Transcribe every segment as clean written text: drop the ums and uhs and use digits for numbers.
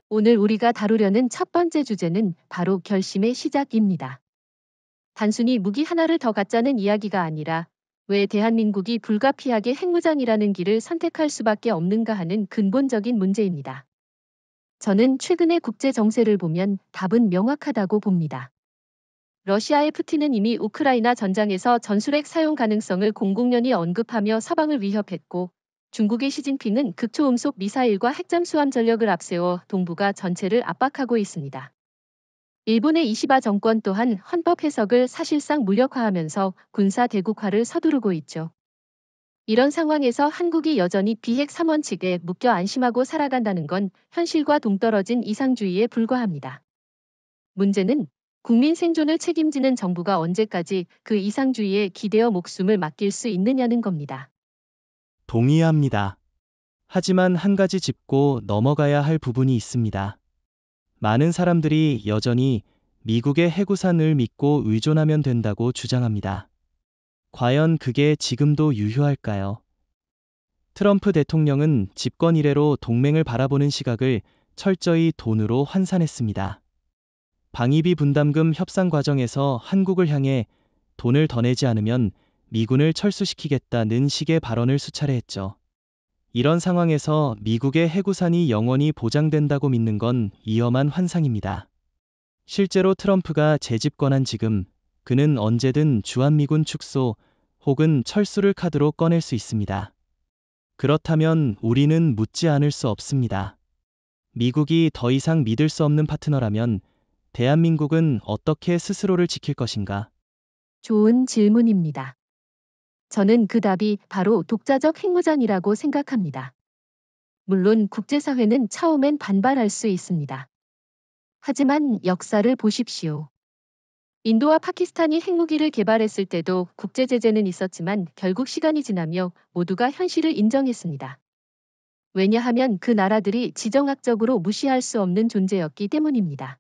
오늘 우리가 다루려는 첫 번째 주제는 바로 결심의 시작입니다. 단순히 무기 하나를 더 갖자는 이야기가 아니라 왜 대한민국이 불가피하게 핵무장이라는 길을 선택할 수밖에 없는가 하는 근본적인 문제입니다. 저는 최근의 국제 정세를 보면 답은 명확하다고 봅니다. 러시아의 푸틴은 이미 우크라이나 전장에서 전술핵 사용 가능성을 공공연히 언급하며 서방을 위협했고, 중국의 시진핑은 극초음속 미사일과 핵잠수함 전력을 앞세워 동북아 전체를 압박하고 있습니다. 일본의 이시바 정권 또한 헌법 해석을 사실상 무력화하면서 군사 대국화를 서두르고 있죠. 이런 상황에서 한국이 여전히 비핵 3원칙에 묶여 안심하고 살아간다는 건 현실과 동떨어진 이상주의에 불과합니다. 문제는 국민 생존을 책임지는 정부가 언제까지 그 이상주의에 기대어 목숨을 맡길 수 있느냐는 겁니다. 동의합니다. 하지만 한 가지 짚고 넘어가야 할 부분이 있습니다. 많은 사람들이 여전히 미국의 해구산을 믿고 의존하면 된다고 주장합니다. 과연 그게 지금도 유효할까요? 트럼프 대통령은 집권 이래로 동맹을 바라보는 시각을 철저히 돈으로 환산했습니다. 방위비 분담금 협상 과정에서 한국을 향해 돈을 더 내지 않으면 미군을 철수시키겠다는 식의 발언을 수차례 했죠. 이런 상황에서 미국의 해구산이 영원히 보장된다고 믿는 건 위험한 환상입니다. 실제로 트럼프가 재집권한 지금 그는 언제든 주한미군 축소 혹은 철수를 카드로 꺼낼 수 있습니다. 그렇다면 우리는 묻지 않을 수 없습니다. 미국이 더 이상 믿을 수 없는 파트너라면 대한민국은 어떻게 스스로를 지킬 것인가? 좋은 질문입니다. 저는 그 답이 바로 독자적 핵무장이라고 생각합니다. 물론 국제사회는 처음엔 반발할 수 있습니다. 하지만 역사를 보십시오. 인도와 파키스탄이 핵무기를 개발했을 때도 국제제재는 있었지만 결국 시간이 지나며 모두가 현실을 인정했습니다. 왜냐하면 그 나라들이 지정학적으로 무시할 수 없는 존재였기 때문입니다.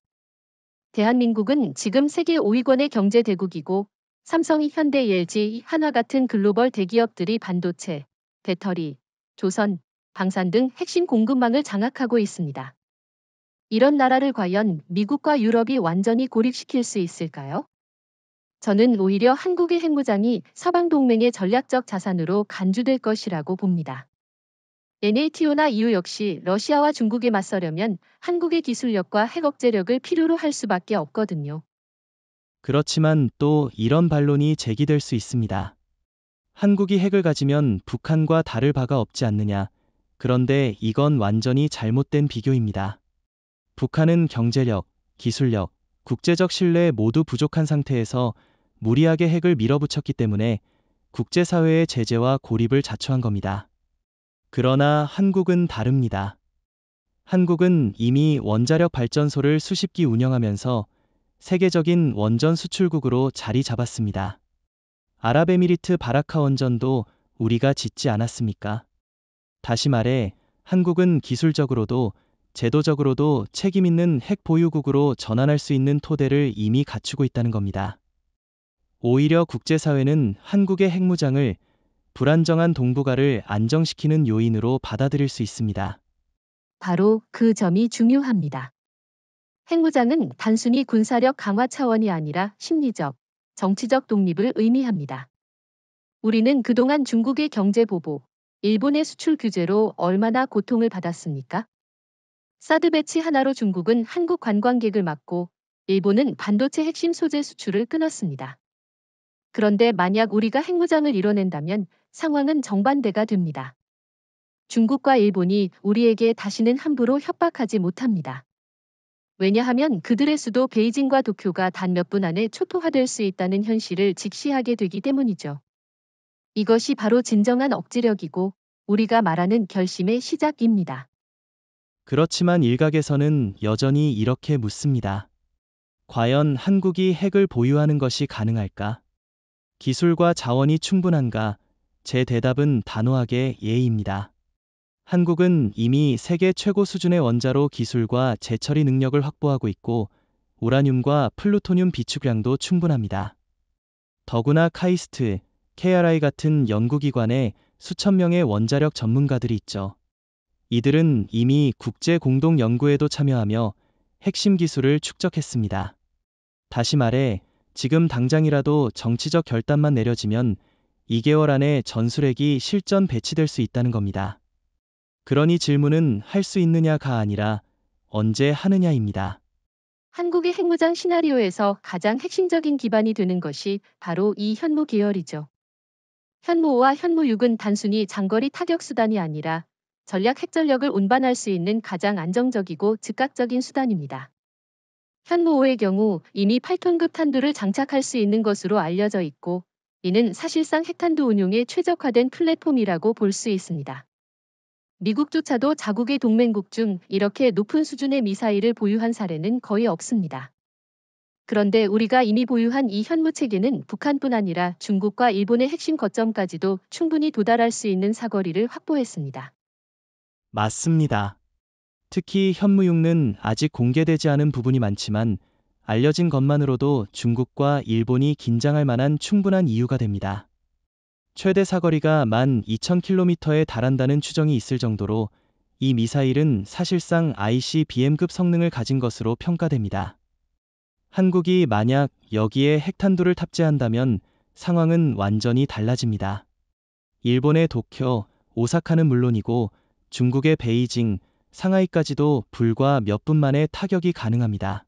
대한민국은 지금 세계 5위권의 경제대국이고 삼성이 현대, LG, 한화 같은 글로벌 대기업들이 반도체, 배터리, 조선, 방산 등 핵심 공급망을 장악하고 있습니다. 이런 나라를 과연 미국과 유럽이 완전히 고립시킬 수 있을까요? 저는 오히려 한국의 핵무장이 서방 동맹의 전략적 자산으로 간주될 것이라고 봅니다. NATO나 EU 역시 러시아와 중국에 맞서려면 한국의 기술력과 핵 억제력을 필요로 할 수밖에 없거든요. 그렇지만 또 이런 반론이 제기될 수 있습니다. 한국이 핵을 가지면 북한과 다를 바가 없지 않느냐. 그런데 이건 완전히 잘못된 비교입니다. 북한은 경제력, 기술력, 국제적 신뢰 모두 부족한 상태에서 무리하게 핵을 밀어붙였기 때문에 국제사회의 제재와 고립을 자초한 겁니다. 그러나 한국은 다릅니다. 한국은 이미 원자력 발전소를 수십 기 운영하면서 세계적인 원전 수출국으로 자리 잡았습니다. 아랍에미리트 바라카 원전도 우리가 짓지 않았습니까? 다시 말해, 한국은 기술적으로도 제도적으로도 책임 있는 핵 보유국으로 전환할 수 있는 토대를 이미 갖추고 있다는 겁니다. 오히려 국제사회는 한국의 핵무장을 불안정한 동북아를 안정시키는 요인으로 받아들일 수 있습니다. 바로 그 점이 중요합니다. 핵무장은 단순히 군사력 강화 차원이 아니라 심리적, 정치적 독립을 의미합니다. 우리는 그동안 중국의 경제 보복, 일본의 수출 규제로 얼마나 고통을 받았습니까? 사드 배치 하나로 중국은 한국 관광객을 막고 일본은 반도체 핵심 소재 수출을 끊었습니다. 그런데 만약 우리가 핵무장을 이뤄낸다면 상황은 정반대가 됩니다. 중국과 일본이 우리에게 다시는 함부로 협박하지 못합니다. 왜냐하면 그들의 수도 베이징과 도쿄가 단 몇 분 안에 초토화될 수 있다는 현실을 직시하게 되기 때문이죠. 이것이 바로 진정한 억지력이고 우리가 말하는 결심의 시작입니다. 그렇지만 일각에서는 여전히 이렇게 묻습니다. 과연 한국이 핵을 보유하는 것이 가능할까? 기술과 자원이 충분한가? 제 대답은 단호하게 예입니다. 한국은 이미 세계 최고 수준의 원자로 기술과 재처리 능력을 확보하고 있고 우라늄과 플루토늄 비축량도 충분합니다. 더구나 카이스트, KRI 같은 연구기관에 수천 명의 원자력 전문가들이 있죠. 이들은 이미 국제 공동 연구에도 참여하며 핵심 기술을 축적했습니다. 다시 말해, 지금 당장이라도 정치적 결단만 내려지면 2개월 안에 전술핵이 실전 배치될 수 있다는 겁니다. 그러니 질문은 할 수 있느냐가 아니라 언제 하느냐입니다. 한국의 핵무장 시나리오에서 가장 핵심적인 기반이 되는 것이 바로 이 현무 계열이죠. 현무5와 현무6은 단순히 장거리 타격 수단이 아니라 전략 핵전력을 운반할 수 있는 가장 안정적이고 즉각적인 수단입니다. 현무5의 경우 이미 8톤급 탄두를 장착할 수 있는 것으로 알려져 있고, 이는 사실상 핵탄두 운용에 최적화된 플랫폼이라고 볼 수 있습니다. 미국조차도 자국의 동맹국 중 이렇게 높은 수준의 미사일을 보유한 사례는 거의 없습니다. 그런데 우리가 이미 보유한 이 현무 체계는 북한뿐 아니라 중국과 일본의 핵심 거점까지도 충분히 도달할 수 있는 사거리를 확보했습니다. 맞습니다. 특히 현무6는 아직 공개되지 않은 부분이 많지만 알려진 것만으로도 중국과 일본이 긴장할 만한 충분한 이유가 됩니다. 최대 사거리가 12,000km에 달한다는 추정이 있을 정도로 이 미사일은 사실상 ICBM급 성능을 가진 것으로 평가됩니다. 한국이 만약 여기에 핵탄두를 탑재한다면 상황은 완전히 달라집니다. 일본의 도쿄, 오사카는 물론이고 중국의 베이징, 상하이까지도 불과 몇 분 만에 타격이 가능합니다.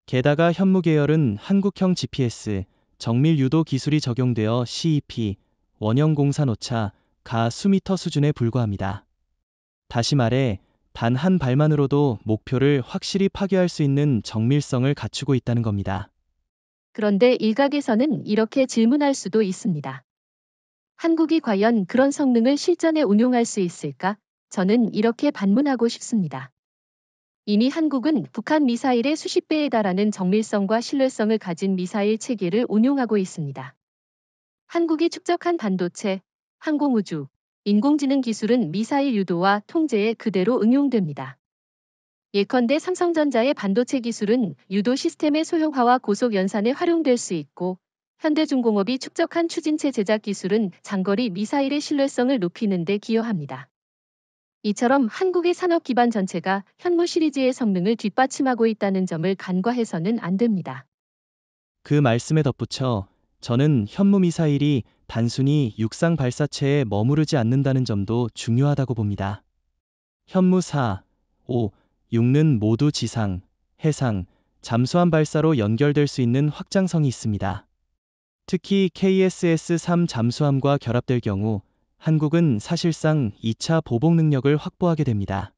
게다가 현무 계열은 한국형 GPS, 정밀 유도 기술이 적용되어 CEP, 원형 공산 오차, 가 수미터 수준에 불과합니다. 다시 말해, 단 한 발만으로도 목표를 확실히 파괴할 수 있는 정밀성을 갖추고 있다는 겁니다. 그런데 일각에서는 이렇게 질문할 수도 있습니다. 한국이 과연 그런 성능을 실전에 운용할 수 있을까? 저는 이렇게 반문하고 싶습니다. 이미 한국은 북한 미사일의 수십 배에 달하는 정밀성과 신뢰성을 가진 미사일 체계를 운용하고 있습니다. 한국이 축적한 반도체, 항공우주, 인공지능 기술은 미사일 유도와 통제에 그대로 응용됩니다. 예컨대 삼성전자의 반도체 기술은 유도 시스템의 소형화와 고속 연산에 활용될 수 있고, 현대중공업이 축적한 추진체 제작 기술은 장거리 미사일의 신뢰성을 높이는 데 기여합니다. 이처럼 한국의 산업 기반 전체가 현무 시리즈의 성능을 뒷받침하고 있다는 점을 간과해서는 안 됩니다. 그 말씀에 덧붙여 저는 현무 미사일이 단순히 육상 발사체에 머무르지 않는다는 점도 중요하다고 봅니다. 현무 4, 5, 6는 모두 지상, 해상, 잠수함 발사로 연결될 수 있는 확장성이 있습니다. 특히 KSS-3 잠수함과 결합될 경우 한국은 사실상 2차 보복 능력을 확보하게 됩니다.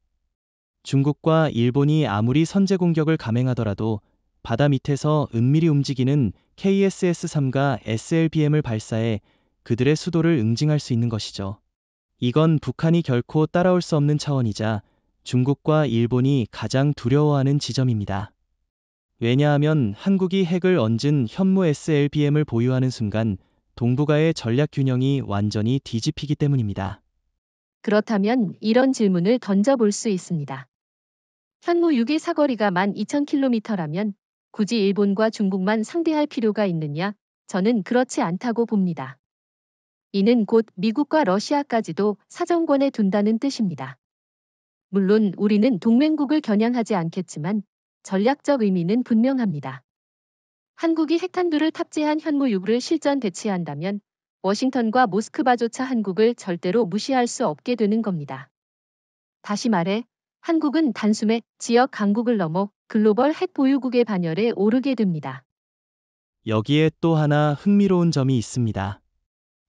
중국과 일본이 아무리 선제 공격을 감행하더라도 바다 밑에서 은밀히 움직이는 KSS-3과 SLBM을 발사해 그들의 수도를 응징할 수 있는 것이죠. 이건 북한이 결코 따라올 수 없는 차원이자 중국과 일본이 가장 두려워하는 지점입니다. 왜냐하면 한국이 핵을 얹은 현무 SLBM을 보유하는 순간 동북아의 전략 균형이 완전히 뒤집히기 때문입니다. 그렇다면 이런 질문을 던져볼 수 있습니다. 현무 6의 사거리가 12,000km라면 굳이 일본과 중국만 상대할 필요가 있느냐? 저는 그렇지 않다고 봅니다. 이는 곧 미국과 러시아까지도 사정권에 둔다는 뜻입니다. 물론 우리는 동맹국을 겨냥하지 않겠지만 전략적 의미는 분명합니다. 한국이 핵탄두를 탑재한 현무 6을 실전 대치한다면 워싱턴과 모스크바조차 한국을 절대로 무시할 수 없게 되는 겁니다. 다시 말해, 한국은 단숨에 지역 강국을 넘어 글로벌 핵 보유국의 반열에 오르게 됩니다. 여기에 또 하나 흥미로운 점이 있습니다.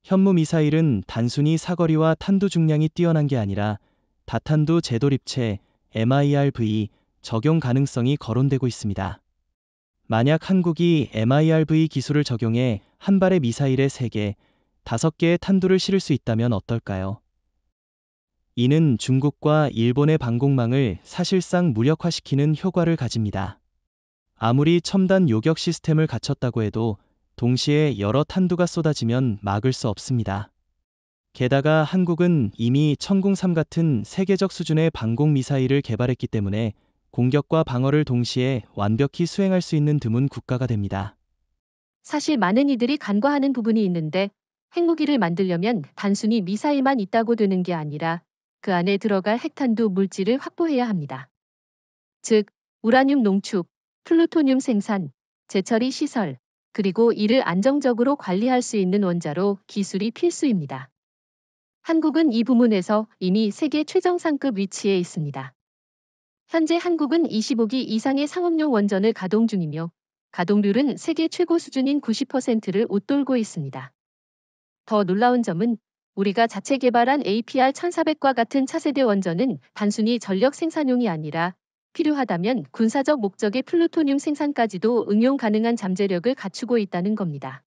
현무 미사일은 단순히 사거리와 탄두 중량이 뛰어난 게 아니라 다탄두 재도립체 MIRV 적용 가능성이 거론되고 있습니다. 만약 한국이 MIRV 기술을 적용해 한 발의 미사일에 3개, 5개의 탄두를 실을 수 있다면 어떨까요? 이는 중국과 일본의 방공망을 사실상 무력화시키는 효과를 가집니다. 아무리 첨단 요격 시스템을 갖췄다고 해도 동시에 여러 탄두가 쏟아지면 막을 수 없습니다. 게다가 한국은 이미 천궁3 같은 세계적 수준의 방공 미사일을 개발했기 때문에 공격과 방어를 동시에 완벽히 수행할 수 있는 드문 국가가 됩니다. 사실 많은 이들이 간과하는 부분이 있는데 핵무기를 만들려면 단순히 미사일만 있다고 되는 게 아니라 그 안에 들어갈 핵탄두 물질을 확보해야 합니다. 즉, 우라늄 농축, 플루토늄 생산, 재처리 시설, 그리고 이를 안정적으로 관리할 수 있는 원자로 기술이 필수입니다. 한국은 이 부문에서 이미 세계 최정상급 위치에 있습니다. 현재 한국은 25기 이상의 상업용 원전을 가동 중이며 가동률은 세계 최고 수준인 90%를 웃돌고 있습니다. 더 놀라운 점은 우리가 자체 개발한 APR-1400과 같은 차세대 원전은 단순히 전력 생산용이 아니라 필요하다면 군사적 목적의 플루토늄 생산까지도 응용 가능한 잠재력을 갖추고 있다는 겁니다.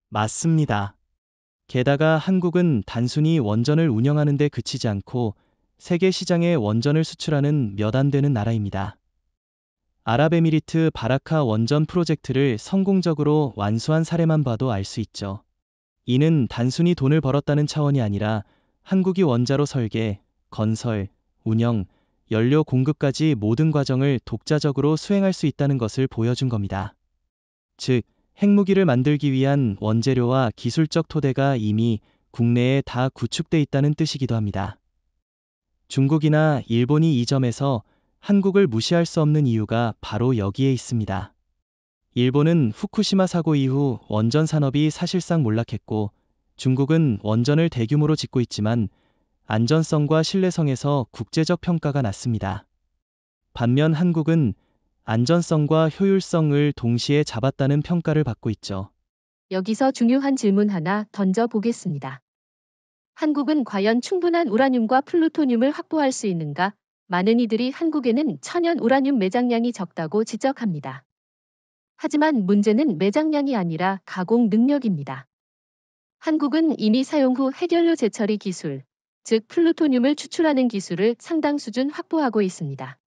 맞습니다. 게다가 한국은 단순히 원전을 운영하는 데 그치지 않고 세계 시장에 원전을 수출하는 몇 안 되는 나라입니다. 아랍에미리트 바라카 원전 프로젝트를 성공적으로 완수한 사례만 봐도 알 수 있죠. 이는 단순히 돈을 벌었다는 차원이 아니라 한국이 원자로 설계, 건설, 운영, 연료 공급까지 모든 과정을 독자적으로 수행할 수 있다는 것을 보여준 겁니다. 즉, 핵무기를 만들기 위한 원재료와 기술적 토대가 이미 국내에 다 구축돼 있다는 뜻이기도 합니다. 중국이나 일본이 이 점에서 한국을 무시할 수 없는 이유가 바로 여기에 있습니다. 일본은 후쿠시마 사고 이후 원전 산업이 사실상 몰락했고, 중국은 원전을 대규모로 짓고 있지만 안전성과 신뢰성에서 국제적 평가가 낮습니다. 반면 한국은 안전성과 효율성을 동시에 잡았다는 평가를 받고 있죠. 여기서 중요한 질문 하나 던져보겠습니다. 한국은 과연 충분한 우라늄과 플루토늄을 확보할 수 있는가? 많은 이들이 한국에는 천연 우라늄 매장량이 적다고 지적합니다. 하지만 문제는 매장량이 아니라 가공 능력입니다. 한국은 이미 사용 후 핵연료 재처리 기술, 즉 플루토늄을 추출하는 기술을 상당 수준 확보하고 있습니다.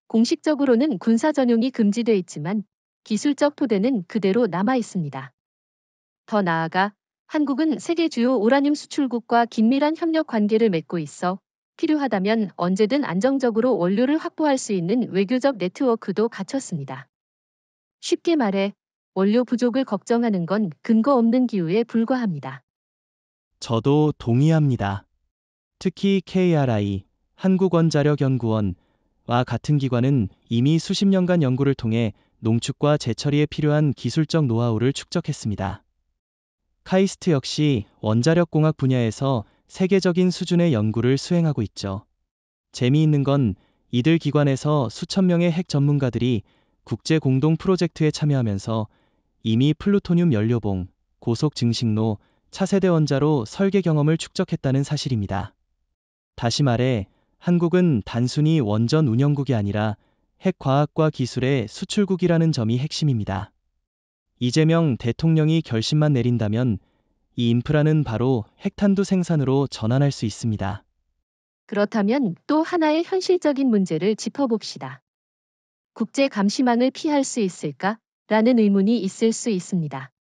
공식적으로는 군사 전용이 금지돼 있지만 기술적 토대는 그대로 남아 있습니다. 더 나아가 한국은 세계 주요 우라늄 수출국과 긴밀한 협력 관계를 맺고 있어 필요하다면 언제든 안정적으로 원료를 확보할 수 있는 외교적 네트워크도 갖췄습니다. 쉽게 말해 원료 부족을 걱정하는 건 근거 없는 기우에 불과합니다. 저도 동의합니다. 특히 KRI, 한국원자력연구원과 같은 기관은 이미 수십 년간 연구를 통해 농축과 재처리에 필요한 기술적 노하우를 축적했습니다. 카이스트 역시 원자력공학 분야에서 세계적인 수준의 연구를 수행하고 있죠. 재미있는 건 이들 기관에서 수천 명의 핵 전문가들이 국제 공동 프로젝트에 참여하면서 이미 플루토늄 연료봉, 고속 증식로, 차세대 원자로 설계 경험을 축적했다는 사실입니다. 다시 말해, 한국은 단순히 원전 운영국이 아니라 핵과학과 기술의 수출국이라는 점이 핵심입니다. 이재명 대통령이 결심만 내린다면 이 인프라는 바로 핵탄두 생산으로 전환할 수 있습니다. 그렇다면 또 하나의 현실적인 문제를 짚어봅시다. 국제 감시망을 피할 수 있을까? 라는 의문이 있을 수 있습니다.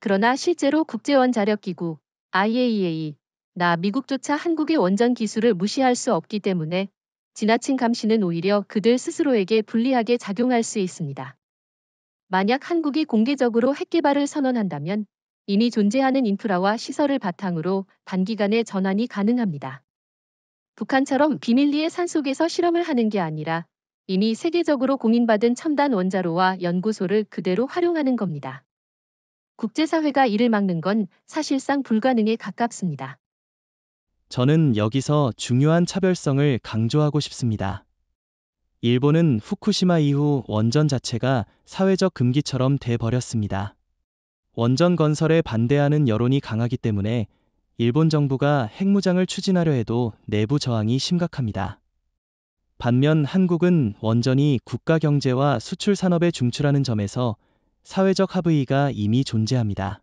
그러나 실제로 국제원자력기구, IAEA,나 미국조차 한국의 원전 기술을 무시할 수 없기 때문에 지나친 감시는 오히려 그들 스스로에게 불리하게 작용할 수 있습니다. 만약 한국이 공개적으로 핵 개발을 선언한다면 이미 존재하는 인프라와 시설을 바탕으로 단기간에 전환이 가능합니다. 북한처럼 비밀리에 산속에서 실험을 하는 게 아니라 이미 세계적으로 공인받은 첨단 원자로와 연구소를 그대로 활용하는 겁니다. 국제사회가 이를 막는 건 사실상 불가능에 가깝습니다. 저는 여기서 중요한 차별성을 강조하고 싶습니다. 일본은 후쿠시마 이후 원전 자체가 사회적 금기처럼 돼버렸습니다. 원전 건설에 반대하는 여론이 강하기 때문에 일본 정부가 핵무장을 추진하려 해도 내부 저항이 심각합니다. 반면 한국은 원전이 국가 경제와 수출 산업에 중출하는 점에서 사회적 합의가 이미 존재합니다.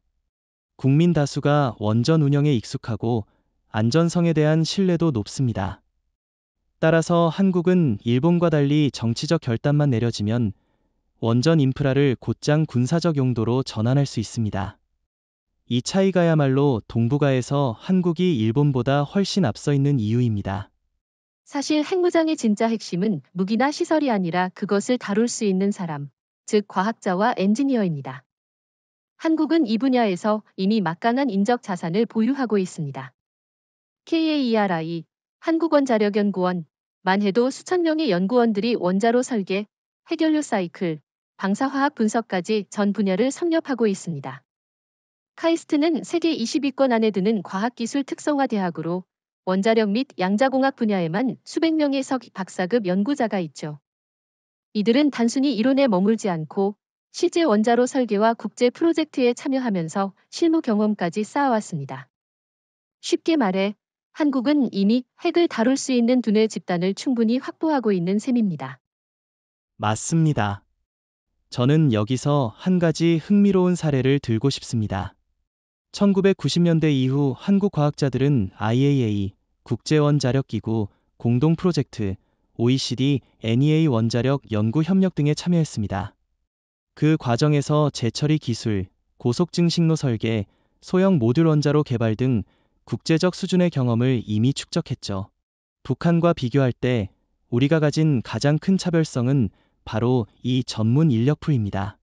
국민 다수가 원전 운영에 익숙하고 안전성에 대한 신뢰도 높습니다. 따라서 한국은 일본과 달리 정치적 결단만 내려지면 원전 인프라를 곧장 군사적 용도로 전환할 수 있습니다. 이 차이가야말로 동북아에서 한국이 일본보다 훨씬 앞서 있는 이유입니다. 사실 핵무장의 진짜 핵심은 무기나 시설이 아니라 그것을 다룰 수 있는 사람, 즉 과학자와 엔지니어입니다. 한국은 이 분야에서 이미 막강한 인적 자산을 보유하고 있습니다. KAERI, 한국원자력연구원, 만 해도 수천 명의 연구원들이 원자로 설계, 핵연료 사이클, 방사화학 분석까지 전 분야를 섭렵하고 있습니다. 카이스트는 세계 20위권 안에 드는 과학기술 특성화 대학으로 원자력 및 양자공학 분야에만 수백 명의 박사급 연구자가 있죠. 이들은 단순히 이론에 머물지 않고 실제 원자로 설계와 국제 프로젝트에 참여하면서 실무 경험까지 쌓아왔습니다. 쉽게 말해 한국은 이미 핵을 다룰 수 있는 두뇌 집단을 충분히 확보하고 있는 셈입니다. 맞습니다. 저는 여기서 한 가지 흥미로운 사례를 들고 싶습니다. 1990년대 이후 한국 과학자들은 IAEA, 국제원자력기구, 공동 프로젝트, OECD, NEA 원자력 연구 협력 등에 참여했습니다. 그 과정에서 재처리 기술, 고속증식로 설계, 소형 모듈 원자로 개발 등 국제적 수준의 경험을 이미 축적했죠. 북한과 비교할 때 우리가 가진 가장 큰 차별성은 바로 이 전문 인력풀입니다.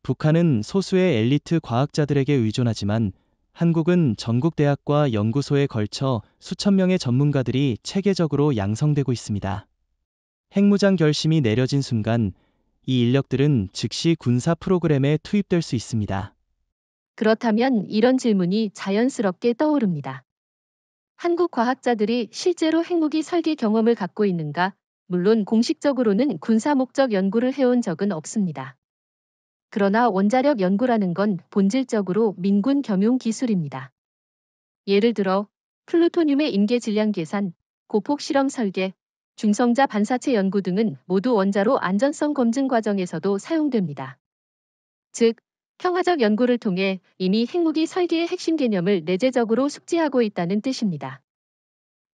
북한은 소수의 엘리트 과학자들에게 의존하지만 한국은 전국 대학과 연구소에 걸쳐 수천 명의 전문가들이 체계적으로 양성되고 있습니다. 핵무장 결심이 내려진 순간 이 인력들은 즉시 군사 프로그램에 투입될 수 있습니다. 그렇다면 이런 질문이 자연스럽게 떠오릅니다. 한국 과학자들이 실제로 핵무기 설계 경험을 갖고 있는가? 물론 공식적으로는 군사 목적 연구를 해온 적은 없습니다. 그러나 원자력 연구라는 건 본질적으로 민군 겸용 기술입니다. 예를 들어 플루토늄의 임계 질량 계산, 고폭 실험 설계, 중성자 반사체 연구 등은 모두 원자로 안전성 검증 과정에서도 사용됩니다. 즉, 평화적 연구를 통해 이미 핵무기 설계의 핵심 개념을 내재적으로 숙지하고 있다는 뜻입니다.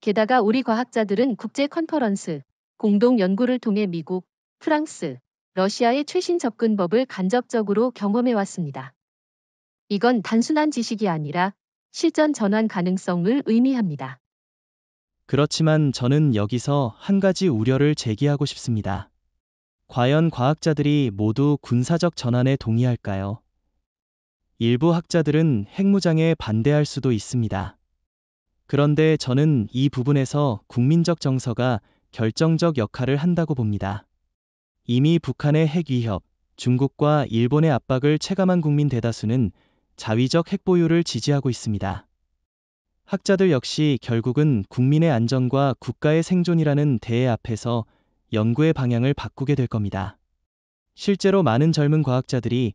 게다가 우리 과학자들은 국제 컨퍼런스, 공동 연구를 통해 미국, 프랑스, 러시아의 최신 접근법을 간접적으로 경험해 왔습니다. 이건 단순한 지식이 아니라 실전 전환 가능성을 의미합니다. 그렇지만 저는 여기서 한 가지 우려를 제기하고 싶습니다. 과연 과학자들이 모두 군사적 전환에 동의할까요? 일부 학자들은 핵무장에 반대할 수도 있습니다. 그런데 저는 이 부분에서 국민적 정서가 결정적 역할을 한다고 봅니다. 이미 북한의 핵 위협, 중국과 일본의 압박을 체감한 국민 대다수는 자위적 핵 보유를 지지하고 있습니다. 학자들 역시 결국은 국민의 안전과 국가의 생존이라는 대의 앞에서 연구의 방향을 바꾸게 될 겁니다. 실제로 많은 젊은 과학자들이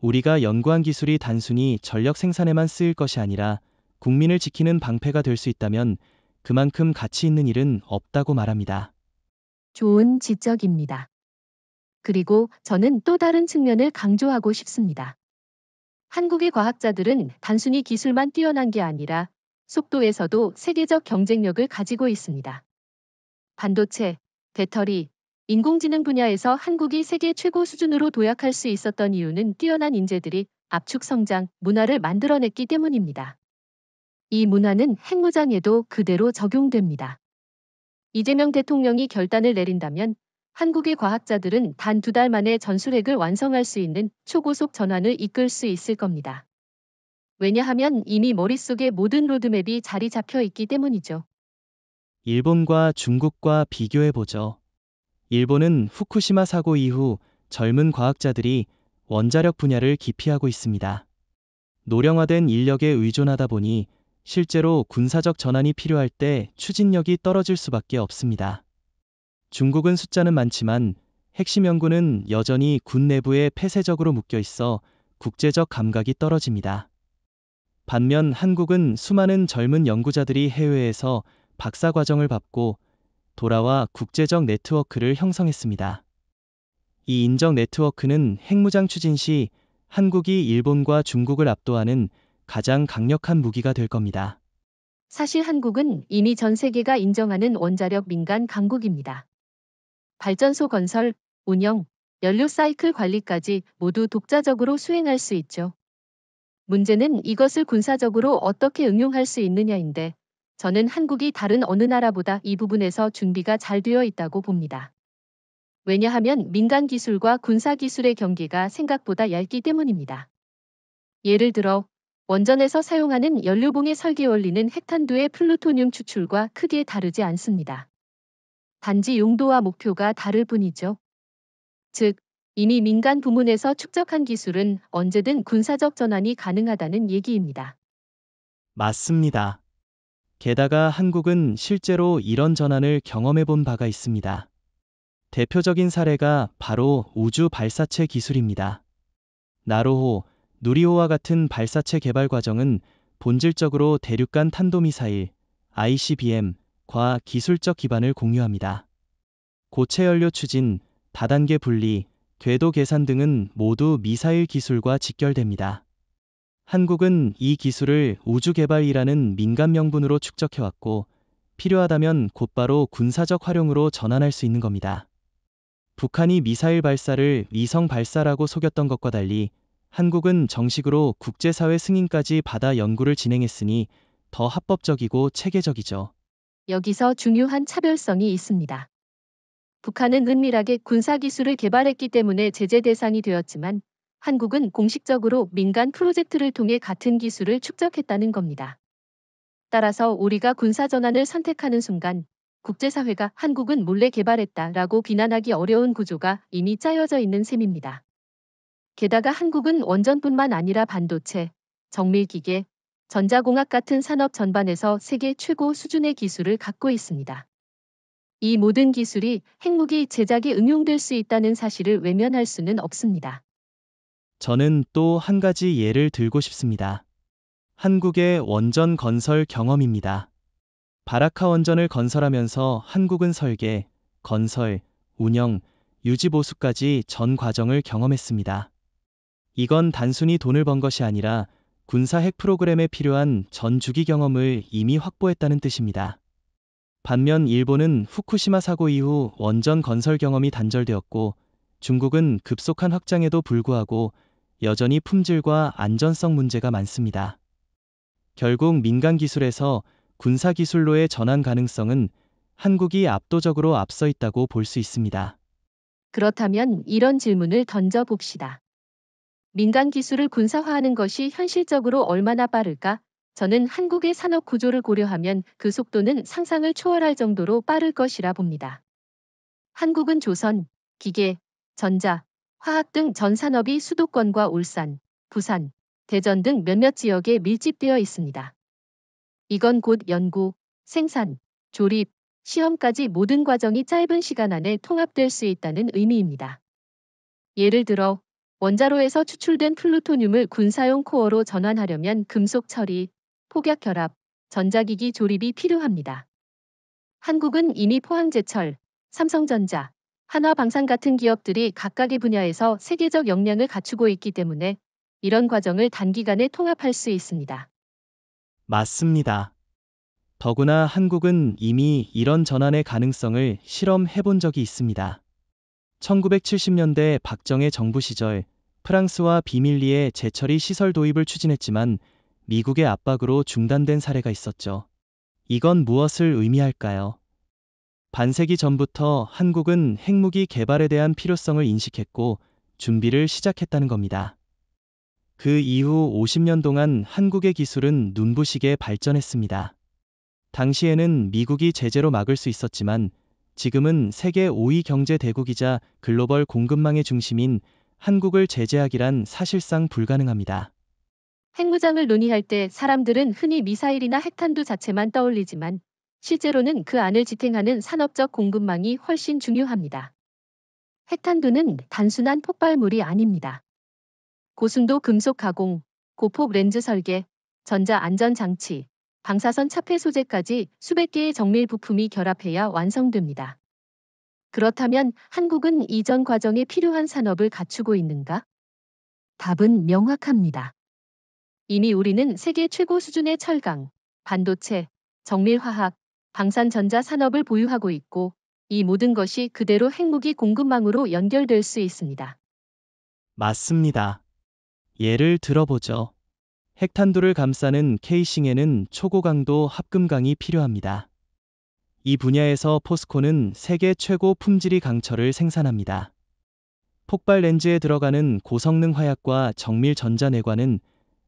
우리가 연구한 기술이 단순히 전력 생산에만 쓰일 것이 아니라 국민을 지키는 방패가 될 수 있다면 그만큼 가치 있는 일은 없다고 말합니다. 좋은 지적입니다. 그리고 저는 또 다른 측면을 강조하고 싶습니다. 한국의 과학자들은 단순히 기술만 뛰어난 게 아니라 속도에서도 세계적 경쟁력을 가지고 있습니다. 반도체, 배터리, 인공지능 분야에서 한국이 세계 최고 수준으로 도약할 수 있었던 이유는 뛰어난 인재들이 압축 성장, 문화를 만들어냈기 때문입니다. 이 문화는 핵무장에도 그대로 적용됩니다. 이재명 대통령이 결단을 내린다면 한국의 과학자들은 단 2달 만에 전술핵을 완성할 수 있는 초고속 전환을 이끌 수 있을 겁니다. 왜냐하면 이미 머릿속에 모든 로드맵이 자리 잡혀 있기 때문이죠. 일본과 중국과 비교해보죠. 일본은 후쿠시마 사고 이후 젊은 과학자들이 원자력 분야를 기피하고 있습니다. 노령화된 인력에 의존하다 보니 실제로 군사적 전환이 필요할 때 추진력이 떨어질 수밖에 없습니다. 중국은 숫자는 많지만 핵심 연구는 여전히 군 내부에 폐쇄적으로 묶여 있어 국제적 감각이 떨어집니다. 반면 한국은 수많은 젊은 연구자들이 해외에서 박사 과정을 밟고 돌아와 국제적 네트워크를 형성했습니다. 이 인적 네트워크는 핵무장 추진 시 한국이 일본과 중국을 압도하는 가장 강력한 무기가 될 겁니다. 사실 한국은 이미 전 세계가 인정하는 원자력 민간 강국입니다. 발전소 건설, 운영, 연료 사이클 관리까지 모두 독자적으로 수행할 수 있죠. 문제는 이것을 군사적으로 어떻게 응용할 수 있느냐인데, 저는 한국이 다른 어느 나라보다 이 부분에서 준비가 잘 되어 있다고 봅니다. 왜냐하면 민간 기술과 군사 기술의 경계가 생각보다 얇기 때문입니다. 예를 들어 원전에서 사용하는 연료봉의 설계 원리는 핵탄두의 플루토늄 추출과 크게 다르지 않습니다. 단지 용도와 목표가 다를 뿐이죠. 즉, 이미 민간 부문에서 축적한 기술은 언제든 군사적 전환이 가능하다는 얘기입니다. 맞습니다. 게다가 한국은 실제로 이런 전환을 경험해 본 바가 있습니다. 대표적인 사례가 바로 우주 발사체 기술입니다. 나로호, 누리호와 같은 발사체 개발 과정은 본질적으로 대륙간 탄도미사일, ICBM과 기술적 기반을 공유합니다. 고체 연료 추진, 다단계 분리, 궤도 계산 등은 모두 미사일 기술과 직결됩니다. 한국은 이 기술을 우주개발이라는 민간 명분으로 축적해왔고, 필요하다면 곧바로 군사적 활용으로 전환할 수 있는 겁니다. 북한이 미사일 발사를 위성 발사라고 속였던 것과 달리 한국은 정식으로 국제사회 승인까지 받아 연구를 진행했으니 더 합법적이고 체계적이죠. 여기서 중요한 차별성이 있습니다. 북한은 은밀하게 군사기술을 개발했기 때문에 제재 대상이 되었지만 한국은 공식적으로 민간 프로젝트를 통해 같은 기술을 축적했다는 겁니다. 따라서 우리가 군사전환을 선택하는 순간 국제사회가 한국은 몰래 개발했다라고 비난하기 어려운 구조가 이미 짜여져 있는 셈입니다. 게다가 한국은 원전뿐만 아니라 반도체, 정밀기계, 전자공학 같은 산업 전반에서 세계 최고 수준의 기술을 갖고 있습니다. 이 모든 기술이 핵무기 제작에 응용될 수 있다는 사실을 외면할 수는 없습니다. 저는 또 한 가지 예를 들고 싶습니다. 한국의 원전 건설 경험입니다. 바라카 원전을 건설하면서 한국은 설계, 건설, 운영, 유지 보수까지 전 과정을 경험했습니다. 이건 단순히 돈을 번 것이 아니라 군사 핵 프로그램에 필요한 전 주기 경험을 이미 확보했다는 뜻입니다. 반면 일본은 후쿠시마 사고 이후 원전 건설 경험이 단절되었고, 중국은 급속한 확장에도 불구하고 여전히 품질과 안전성 문제가 많습니다. 결국 민간 기술에서 군사 기술로의 전환 가능성은 한국이 압도적으로 앞서 있다고 볼 수 있습니다. 그렇다면 이런 질문을 던져봅시다. 민간 기술을 군사화하는 것이 현실적으로 얼마나 빠를까? 저는 한국의 산업 구조를 고려하면 그 속도는 상상을 초월할 정도로 빠를 것이라 봅니다. 한국은 조선, 기계, 전자, 화학 등 전 산업이 수도권과 울산, 부산, 대전 등 몇몇 지역에 밀집되어 있습니다. 이건 곧 연구, 생산, 조립, 시험까지 모든 과정이 짧은 시간 안에 통합될 수 있다는 의미입니다. 예를 들어 원자로에서 추출된 플루토늄을 군사용 코어로 전환하려면 금속 처리, 폭약 결합, 전자기기 조립이 필요합니다. 한국은 이미 포항제철, 삼성전자, 한화방산 같은 기업들이 각각의 분야에서 세계적 역량을 갖추고 있기 때문에 이런 과정을 단기간에 통합할 수 있습니다. 맞습니다. 더구나 한국은 이미 이런 전환의 가능성을 실험해 본 적이 있습니다. 1970년대 박정희 정부 시절 프랑스와 비밀리에 제철이 시설 도입을 추진했지만 미국의 압박으로 중단된 사례가 있었죠. 이건 무엇을 의미할까요? 반세기 전부터 한국은 핵무기 개발에 대한 필요성을 인식했고 준비를 시작했다는 겁니다. 그 이후 50년 동안 한국의 기술은 눈부시게 발전했습니다. 당시에는 미국이 제재로 막을 수 있었지만 지금은 세계 5위 경제 대국이자 글로벌 공급망의 중심인 한국을 제재하기란 사실상 불가능합니다. 핵무장을 논의할 때 사람들은 흔히 미사일이나 핵탄두 자체만 떠올리지만 실제로는 그 안을 지탱하는 산업적 공급망이 훨씬 중요합니다. 핵탄두는 단순한 폭발물이 아닙니다. 고순도 금속 가공, 고폭 렌즈 설계, 전자 안전 장치, 방사선 차폐 소재까지 수백 개의 정밀 부품이 결합해야 완성됩니다. 그렇다면 한국은 이전 과정에 필요한 산업을 갖추고 있는가? 답은 명확합니다. 이미 우리는 세계 최고 수준의 철강, 반도체, 정밀화학, 방산전자 산업을 보유하고 있고 이 모든 것이 그대로 핵무기 공급망으로 연결될 수 있습니다. 맞습니다. 예를 들어보죠. 핵탄두를 감싸는 케이싱에는 초고강도 합금강이 필요합니다. 이 분야에서 포스코는 세계 최고 품질의 강철을 생산합니다. 폭발 렌즈에 들어가는 고성능 화약과 정밀 전자내관은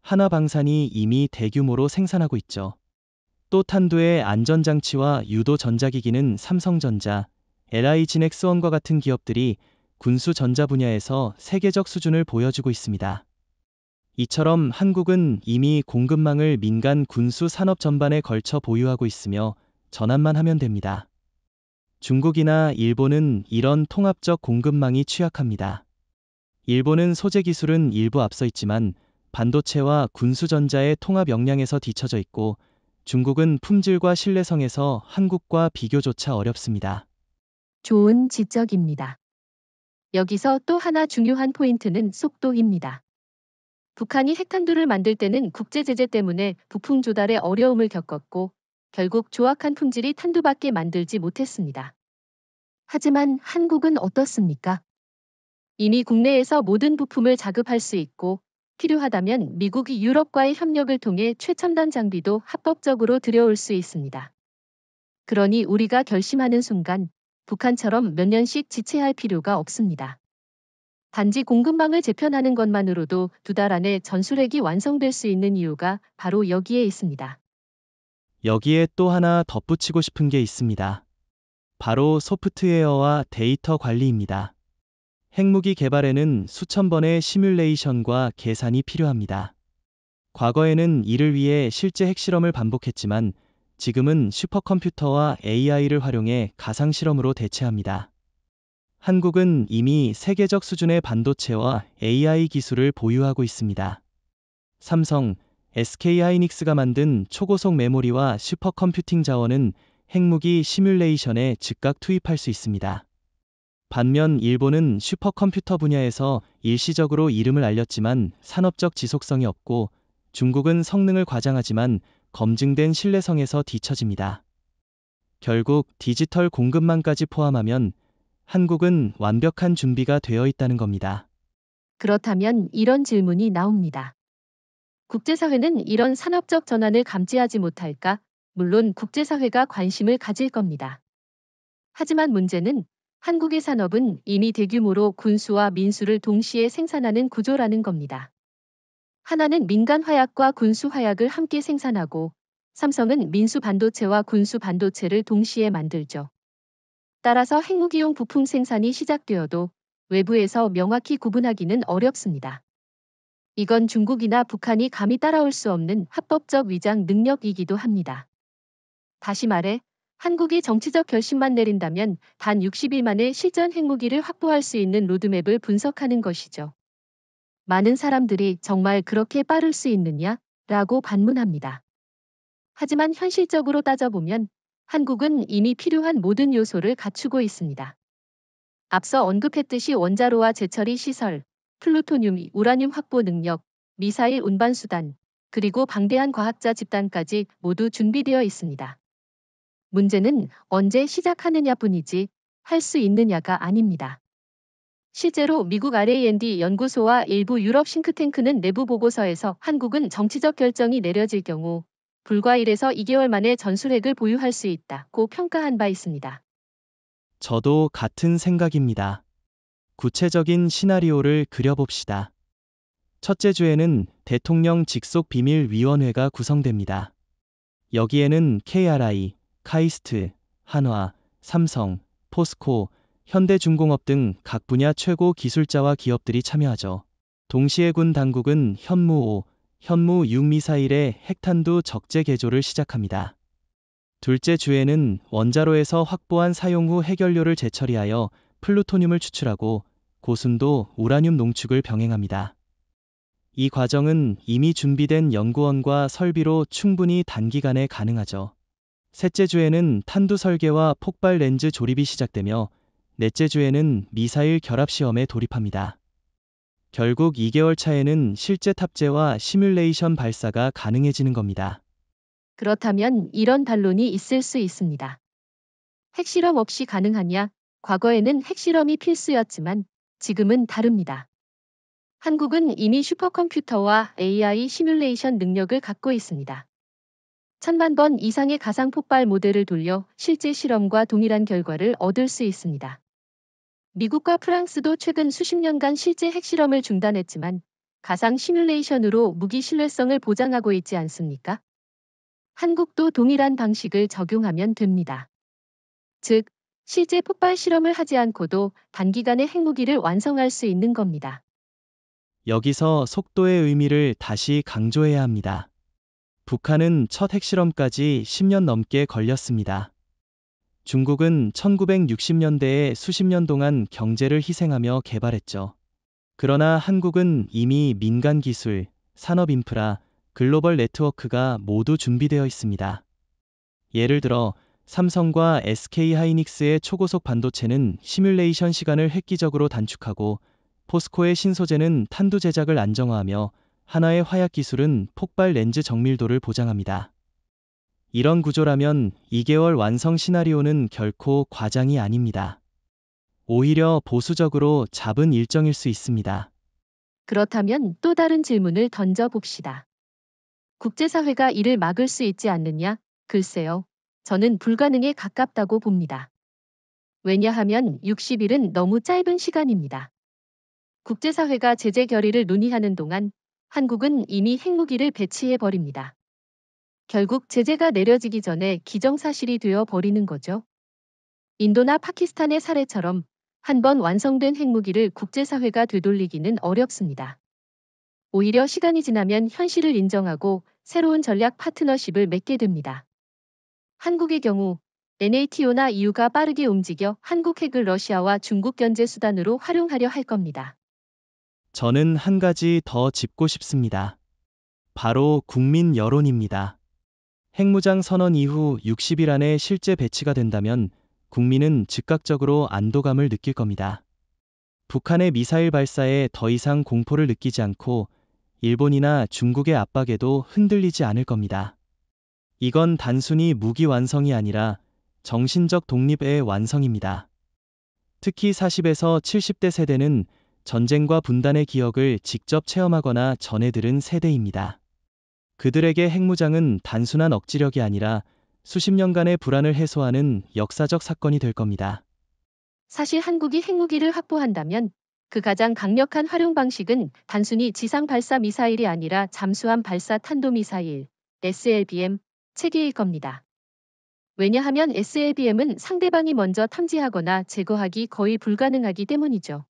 하나방산이 이미 대규모로 생산하고 있죠. 또 탄두의 안전장치와 유도 전자기기는 삼성전자, LI진엑스원과 같은 기업들이 군수 전자 분야에서 세계적 수준을 보여주고 있습니다. 이처럼 한국은 이미 공급망을 민간 군수 산업 전반에 걸쳐 보유하고 있으며 전환만 하면 됩니다. 중국이나 일본은 이런 통합적 공급망이 취약합니다. 일본은 소재 기술은 일부 앞서 있지만 반도체와 군수전자의 통합 역량에서 뒤처져 있고 중국은 품질과 신뢰성에서 한국과 비교조차 어렵습니다. 좋은 지적입니다. 여기서 또 하나 중요한 포인트는 속도입니다. 북한이 핵탄두를 만들 때는 국제 제재 때문에 부품 조달에 어려움을 겪었고 결국 조악한 품질이 탄두밖에 만들지 못했습니다. 하지만 한국은 어떻습니까? 이미 국내에서 모든 부품을 자급할 수 있고 필요하다면 미국이 유럽과의 협력을 통해 최첨단 장비도 합법적으로 들여올 수 있습니다. 그러니 우리가 결심하는 순간 북한처럼 몇 년씩 지체할 필요가 없습니다. 단지 공급망을 재편하는 것만으로도 2달 안에 전술핵이 완성될 수 있는 이유가 바로 여기에 있습니다. 여기에 또 하나 덧붙이고 싶은 게 있습니다. 바로 소프트웨어와 데이터 관리입니다. 핵무기 개발에는 수천 번의 시뮬레이션과 계산이 필요합니다. 과거에는 이를 위해 실제 핵실험을 반복했지만 지금은 슈퍼컴퓨터와 AI를 활용해 가상실험으로 대체합니다. 한국은 이미 세계적 수준의 반도체와 AI 기술을 보유하고 있습니다. 삼성, SK하이닉스가 만든 초고속 메모리와 슈퍼컴퓨팅 자원은 핵무기 시뮬레이션에 즉각 투입할 수 있습니다. 반면 일본은 슈퍼컴퓨터 분야에서 일시적으로 이름을 알렸지만 산업적 지속성이 없고 중국은 성능을 과장하지만 검증된 신뢰성에서 뒤처집니다. 결국 디지털 공급망까지 포함하면 한국은 완벽한 준비가 되어 있다는 겁니다. 그렇다면 이런 질문이 나옵니다. 국제사회는 이런 산업적 전환을 감지하지 못할까? 물론 국제사회가 관심을 가질 겁니다. 하지만 문제는 한국의 산업은 이미 대규모로 군수와 민수를 동시에 생산하는 구조라는 겁니다. 하나는 민간 화약과 군수 화약을 함께 생산하고 삼성은 민수 반도체와 군수 반도체를 동시에 만들죠. 따라서 핵무기용 부품 생산이 시작되어도 외부에서 명확히 구분하기는 어렵습니다. 이건 중국이나 북한이 감히 따라올 수 없는 합법적 위장 능력이기도 합니다. 다시 말해 한국이 정치적 결심만 내린다면 단 60일 만에 실전 핵무기를 확보할 수 있는 로드맵을 분석하는 것이죠. 많은 사람들이 정말 그렇게 빠를 수 있느냐? 라고 반문합니다. 하지만 현실적으로 따져보면 한국은 이미 필요한 모든 요소를 갖추고 있습니다. 앞서 언급했듯이 원자로와 재처리 시설, 플루토늄, 우라늄 확보 능력, 미사일 운반 수단, 그리고 방대한 과학자 집단까지 모두 준비되어 있습니다. 문제는 언제 시작하느냐뿐이지 할 수 있느냐가 아닙니다. 실제로 미국 R&D 연구소와 일부 유럽 싱크탱크는 내부 보고서에서 한국은 정치적 결정이 내려질 경우 불과 1에서 2개월 만에 전술핵을 보유할 수 있다고 평가한 바 있습니다. 저도 같은 생각입니다. 구체적인 시나리오를 그려봅시다. 첫째 주에는 대통령 직속비밀위원회가 구성됩니다. 여기에는 KRI, 카이스트, 한화, 삼성, 포스코, 현대중공업 등 각 분야 최고 기술자와 기업들이 참여하죠. 동시에 군 당국은 현무 5, 현무 6 미사일의 핵탄두 적재 개조를 시작합니다. 둘째 주에는 원자로에서 확보한 사용 후 핵연료를 재처리하여 플루토늄을 추출하고 고순도 우라늄 농축을 병행합니다. 이 과정은 이미 준비된 연구원과 설비로 충분히 단기간에 가능하죠. 셋째 주에는 탄두 설계와 폭발 렌즈 조립이 시작되며 넷째 주에는 미사일 결합 시험에 돌입합니다. 결국 2개월 차에는 실제 탑재와 시뮬레이션 발사가 가능해지는 겁니다. 그렇다면 이런 반론이 있을 수 있습니다. 핵실험 없이 가능하냐? 과거에는 핵실험이 필수였지만 지금은 다릅니다. 한국은 이미 슈퍼컴퓨터와 AI 시뮬레이션 능력을 갖고 있습니다. 1000만 번 이상의 가상 폭발 모델을 돌려 실제 실험과 동일한 결과를 얻을 수 있습니다. 미국과 프랑스도 최근 수십 년간 실제 핵실험을 중단했지만 가상 시뮬레이션으로 무기 신뢰성을 보장하고 있지 않습니까? 한국도 동일한 방식을 적용하면 됩니다. 즉, 실제 폭발 실험을 하지 않고도 단기간에 핵무기를 완성할 수 있는 겁니다. 여기서 속도의 의미를 다시 강조해야 합니다. 북한은 첫 핵실험까지 10년 넘게 걸렸습니다. 중국은 1960년대에 수십 년 동안 경제를 희생하며 개발했죠. 그러나 한국은 이미 민간 기술, 산업 인프라, 글로벌 네트워크가 모두 준비되어 있습니다. 예를 들어 삼성과 SK 하이닉스의 초고속 반도체는 시뮬레이션 시간을 획기적으로 단축하고 포스코의 신소재는 탄두 제작을 안정화하며 한화의 화약 기술은 폭발 렌즈 정밀도를 보장합니다. 이런 구조라면 2개월 완성 시나리오는 결코 과장이 아닙니다. 오히려 보수적으로 잡은 일정일 수 있습니다. 그렇다면 또 다른 질문을 던져봅시다. 국제사회가 이를 막을 수 있지 않느냐? 글쎄요. 저는 불가능에 가깝다고 봅니다. 왜냐하면 60일은 너무 짧은 시간입니다. 국제사회가 제재 결의를 논의하는 동안 한국은 이미 핵무기를 배치해버립니다. 결국 제재가 내려지기 전에 기정사실이 되어 버리는 거죠. 인도나 파키스탄의 사례처럼 한 번 완성된 핵무기를 국제사회가 되돌리기는 어렵습니다. 오히려 시간이 지나면 현실을 인정하고 새로운 전략 파트너십을 맺게 됩니다. 한국의 경우 NATO나 EU가 빠르게 움직여 한국 핵을 러시아와 중국 견제 수단으로 활용하려 할 겁니다. 저는 한 가지 더 짚고 싶습니다. 바로 국민 여론입니다. 핵무장 선언 이후 60일 안에 실제 배치가 된다면 국민은 즉각적으로 안도감을 느낄 겁니다. 북한의 미사일 발사에 더 이상 공포를 느끼지 않고 일본이나 중국의 압박에도 흔들리지 않을 겁니다. 이건 단순히 무기 완성이 아니라 정신적 독립의 완성입니다. 특히 40에서 70대 세대는 전쟁과 분단의 기억을 직접 체험하거나 전해들은 세대입니다. 그들에게 핵무장은 단순한 억지력이 아니라 수십 년간의 불안을 해소하는 역사적 사건이 될 겁니다. 사실 한국이 핵무기를 확보한다면 그 가장 강력한 활용 방식은 단순히 지상 발사 미사일이 아니라 잠수함 발사 탄도미사일, SLBM, 체계일 겁니다. 왜냐하면 SLBM은 상대방이 먼저 탐지하거나 제거하기 거의 불가능하기 때문이죠.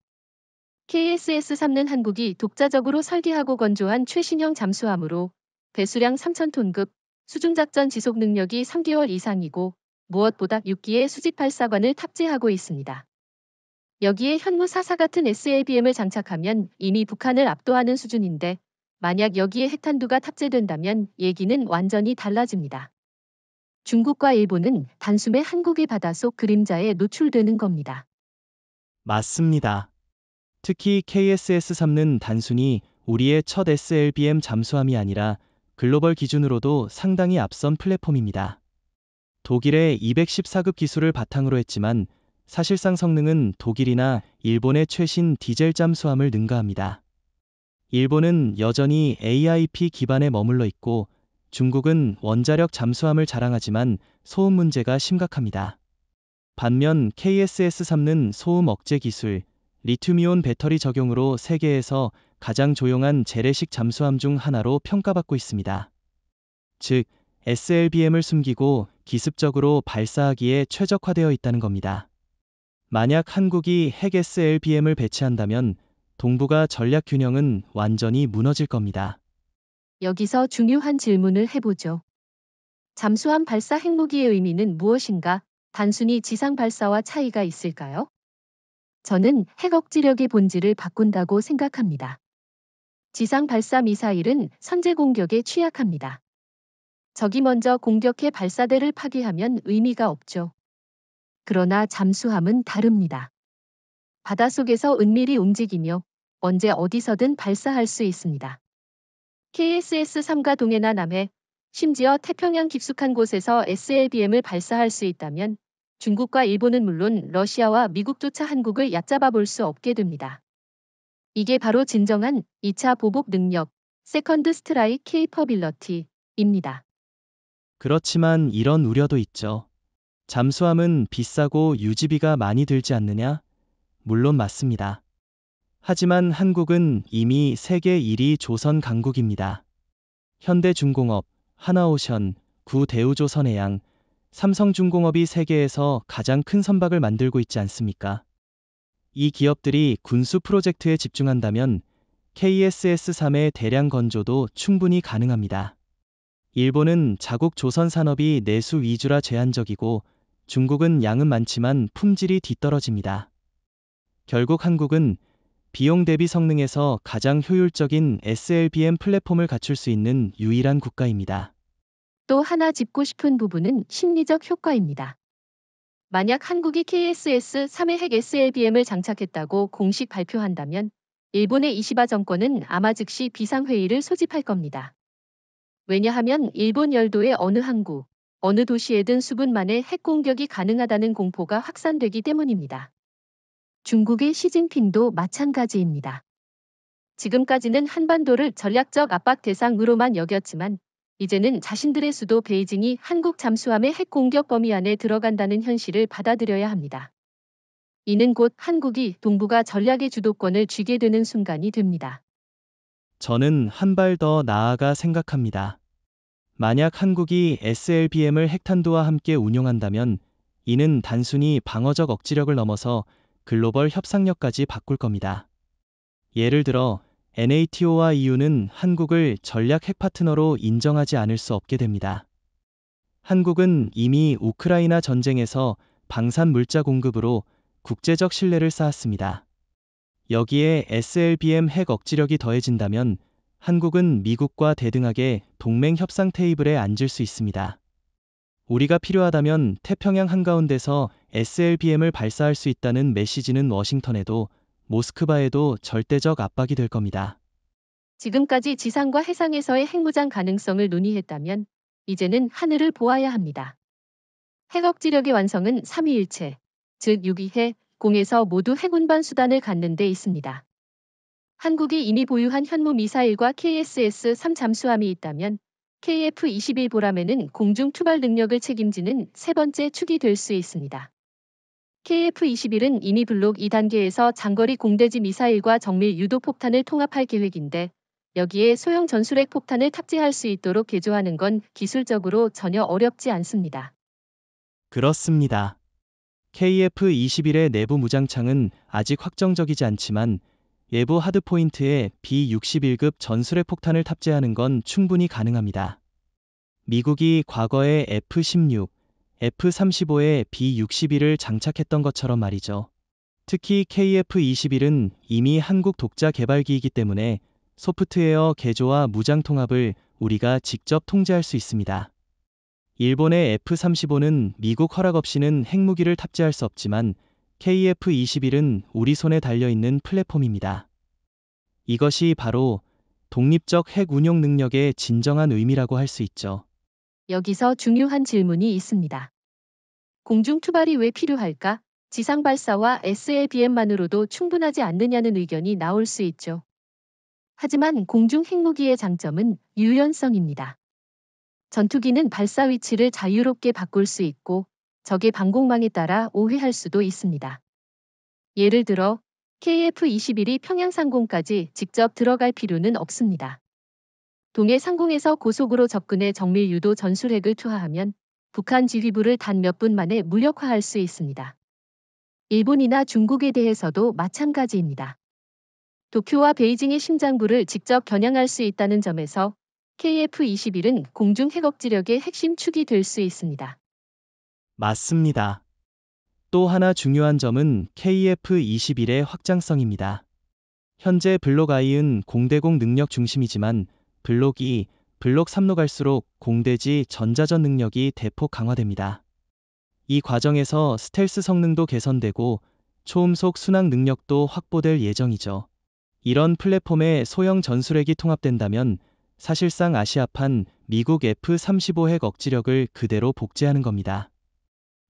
KSS-3는 한국이 독자적으로 설계하고 건조한 최신형 잠수함으로 배수량 3,000톤급, 수중작전 지속 능력이 3개월 이상이고 무엇보다 6기의 수직 발사관을 탑재하고 있습니다. 여기에 현무 4사 같은 SLBM을 장착하면 이미 북한을 압도하는 수준인데 만약 여기에 핵탄두가 탑재된다면 얘기는 완전히 달라집니다. 중국과 일본은 단숨에 한국의 바닷속 그림자에 노출되는 겁니다. 맞습니다. 특히 KSS-3는 단순히 우리의 첫 SLBM 잠수함이 아니라 글로벌 기준으로도 상당히 앞선 플랫폼입니다. 독일의 214급 기술을 바탕으로 했지만 사실상 성능은 독일이나 일본의 최신 디젤 잠수함을 능가합니다. 일본은 여전히 AIP 기반에 머물러 있고 중국은 원자력 잠수함을 자랑하지만 소음 문제가 심각합니다. 반면 KSS-3는 소음 억제 기술, 리튬이온 배터리 적용으로 세계에서 가장 조용한 재래식 잠수함 중 하나로 평가받고 있습니다. 즉, SLBM을 숨기고 기습적으로 발사하기에 최적화되어 있다는 겁니다. 만약 한국이 핵 SLBM을 배치한다면 동북아 전략 균형은 완전히 무너질 겁니다. 여기서 중요한 질문을 해보죠. 잠수함 발사 핵무기의 의미는 무엇인가? 단순히 지상 발사와 차이가 있을까요? 저는 핵 억지력의 본질을 바꾼다고 생각합니다. 지상 발사 미사일은 선제 공격에 취약합니다. 적이 먼저 공격해 발사대를 파괴하면 의미가 없죠. 그러나 잠수함은 다릅니다. 바닷속에서 은밀히 움직이며 언제 어디서든 발사할 수 있습니다. KSS-3가 동해나 남해, 심지어 태평양 깊숙한 곳에서 SLBM을 발사할 수 있다면 중국과 일본은 물론 러시아와 미국조차 한국을 얕잡아 볼 수 없게 됩니다. 이게 바로 진정한 2차 보복 능력, 세컨드 스트라이크 케이퍼빌러티입니다. 그렇지만 이런 우려도 있죠. 잠수함은 비싸고 유지비가 많이 들지 않느냐? 물론 맞습니다. 하지만 한국은 이미 세계 1위 조선 강국입니다. 현대중공업, 하나오션, 구대우조선해양, 삼성중공업이 세계에서 가장 큰 선박을 만들고 있지 않습니까? 이 기업들이 군수 프로젝트에 집중한다면 KSS-3의 대량 건조도 충분히 가능합니다. 일본은 자국 조선 산업이 내수 위주라 제한적이고 중국은 양은 많지만 품질이 뒤떨어집니다. 결국 한국은 비용 대비 성능에서 가장 효율적인 SLBM 플랫폼을 갖출 수 있는 유일한 국가입니다. 또 하나 짚고 싶은 부분은 심리적 효과입니다. 만약 한국이 KSS-3의 핵 SLBM을 장착했다고 공식 발표한다면 일본의 이시바 정권은 아마 즉시 비상회의를 소집할 겁니다. 왜냐하면 일본 열도의 어느 항구, 어느 도시에든 수분 만에 핵 공격이 가능하다는 공포가 확산되기 때문입니다. 중국의 시진핑도 마찬가지입니다. 지금까지는 한반도를 전략적 압박 대상으로만 여겼지만 이제는 자신들의 수도 베이징이 한국 잠수함의 핵 공격 범위 안에 들어간다는 현실을 받아들여야 합니다. 이는 곧 한국이 동북아 전략의 주도권을 쥐게 되는 순간이 됩니다. 저는 한 발 더 나아가 생각합니다. 만약 한국이 SLBM을 핵탄두와 함께 운용한다면 이는 단순히 방어적 억지력을 넘어서 글로벌 협상력까지 바꿀 겁니다. 예를 들어 NATO와 EU는 한국을 전략 핵 파트너로 인정하지 않을 수 없게 됩니다. 한국은 이미 우크라이나 전쟁에서 방산 물자 공급으로 국제적 신뢰를 쌓았습니다. 여기에 SLBM 핵 억지력이 더해진다면 한국은 미국과 대등하게 동맹 협상 테이블에 앉을 수 있습니다. 우리가 필요하다면 태평양 한가운데서 SLBM을 발사할 수 있다는 메시지는 워싱턴에도 모스크바에도 절대적 압박이 될 겁니다. 지금까지 지상과 해상에서의 핵무장 가능성을 논의했다면 이제는 하늘을 보아야 합니다. 핵 억지력의 완성은 삼위일체, 즉 6위해 공에서 모두 핵운반 수단을 갖는 데 있습니다. 한국이 이미 보유한 현무 미사일과 KSS-3 잠수함이 있다면 KF-21 보람에는 공중 투발 능력을 책임지는 세 번째 축이 될 수 있습니다. KF-21은 이미 블록 2단계에서 장거리 공대지 미사일과 정밀 유도 폭탄을 통합할 계획인데 여기에 소형 전술핵 폭탄을 탑재할 수 있도록 개조하는 건 기술적으로 전혀 어렵지 않습니다. 그렇습니다. KF-21의 내부 무장창은 아직 확정적이지 않지만 외부 하드포인트에 B-61급 전술핵 폭탄을 탑재하는 건 충분히 가능합니다. 미국이 과거에 F-16, F-35에 B-61을 장착했던 것처럼 말이죠. 특히 KF-21은 이미 한국 독자 개발기이기 때문에 소프트웨어 개조와 무장 통합을 우리가 직접 통제할 수 있습니다. 일본의 F-35는 미국 허락 없이는 핵무기를 탑재할 수 없지만 KF-21은 우리 손에 달려있는 플랫폼입니다. 이것이 바로 독립적 핵 운용 능력의 진정한 의미라고 할 수 있죠. 여기서 중요한 질문이 있습니다. 공중 투발이 왜 필요할까? 지상 발사와 SLBM만으로도 충분하지 않느냐는 의견이 나올 수 있죠. 하지만 공중 핵무기의 장점은 유연성입니다. 전투기는 발사 위치를 자유롭게 바꿀 수 있고 적의 방공망에 따라 오해할 수도 있습니다. 예를 들어 KF-21이 평양 상공까지 직접 들어갈 필요는 없습니다. 동해 상공에서 고속으로 접근해 정밀 유도 전술핵을 투하하면 북한 지휘부를 단 몇 분 만에 무력화할 수 있습니다. 일본이나 중국에 대해서도 마찬가지입니다. 도쿄와 베이징의 심장부를 직접 겨냥할 수 있다는 점에서 KF-21은 공중 핵억지력의 핵심 축이 될 수 있습니다. 맞습니다. 또 하나 중요한 점은 KF-21의 확장성입니다. 현재 블록 I은 공대공 능력 중심이지만 블록 2, 블록 3로 갈수록 공대지 전자전 능력이 대폭 강화됩니다. 이 과정에서 스텔스 성능도 개선되고 초음속 순항 능력도 확보될 예정이죠. 이런 플랫폼에 소형 전술핵이 통합된다면 사실상 아시아판 미국 F-35 핵 억지력을 그대로 복제하는 겁니다.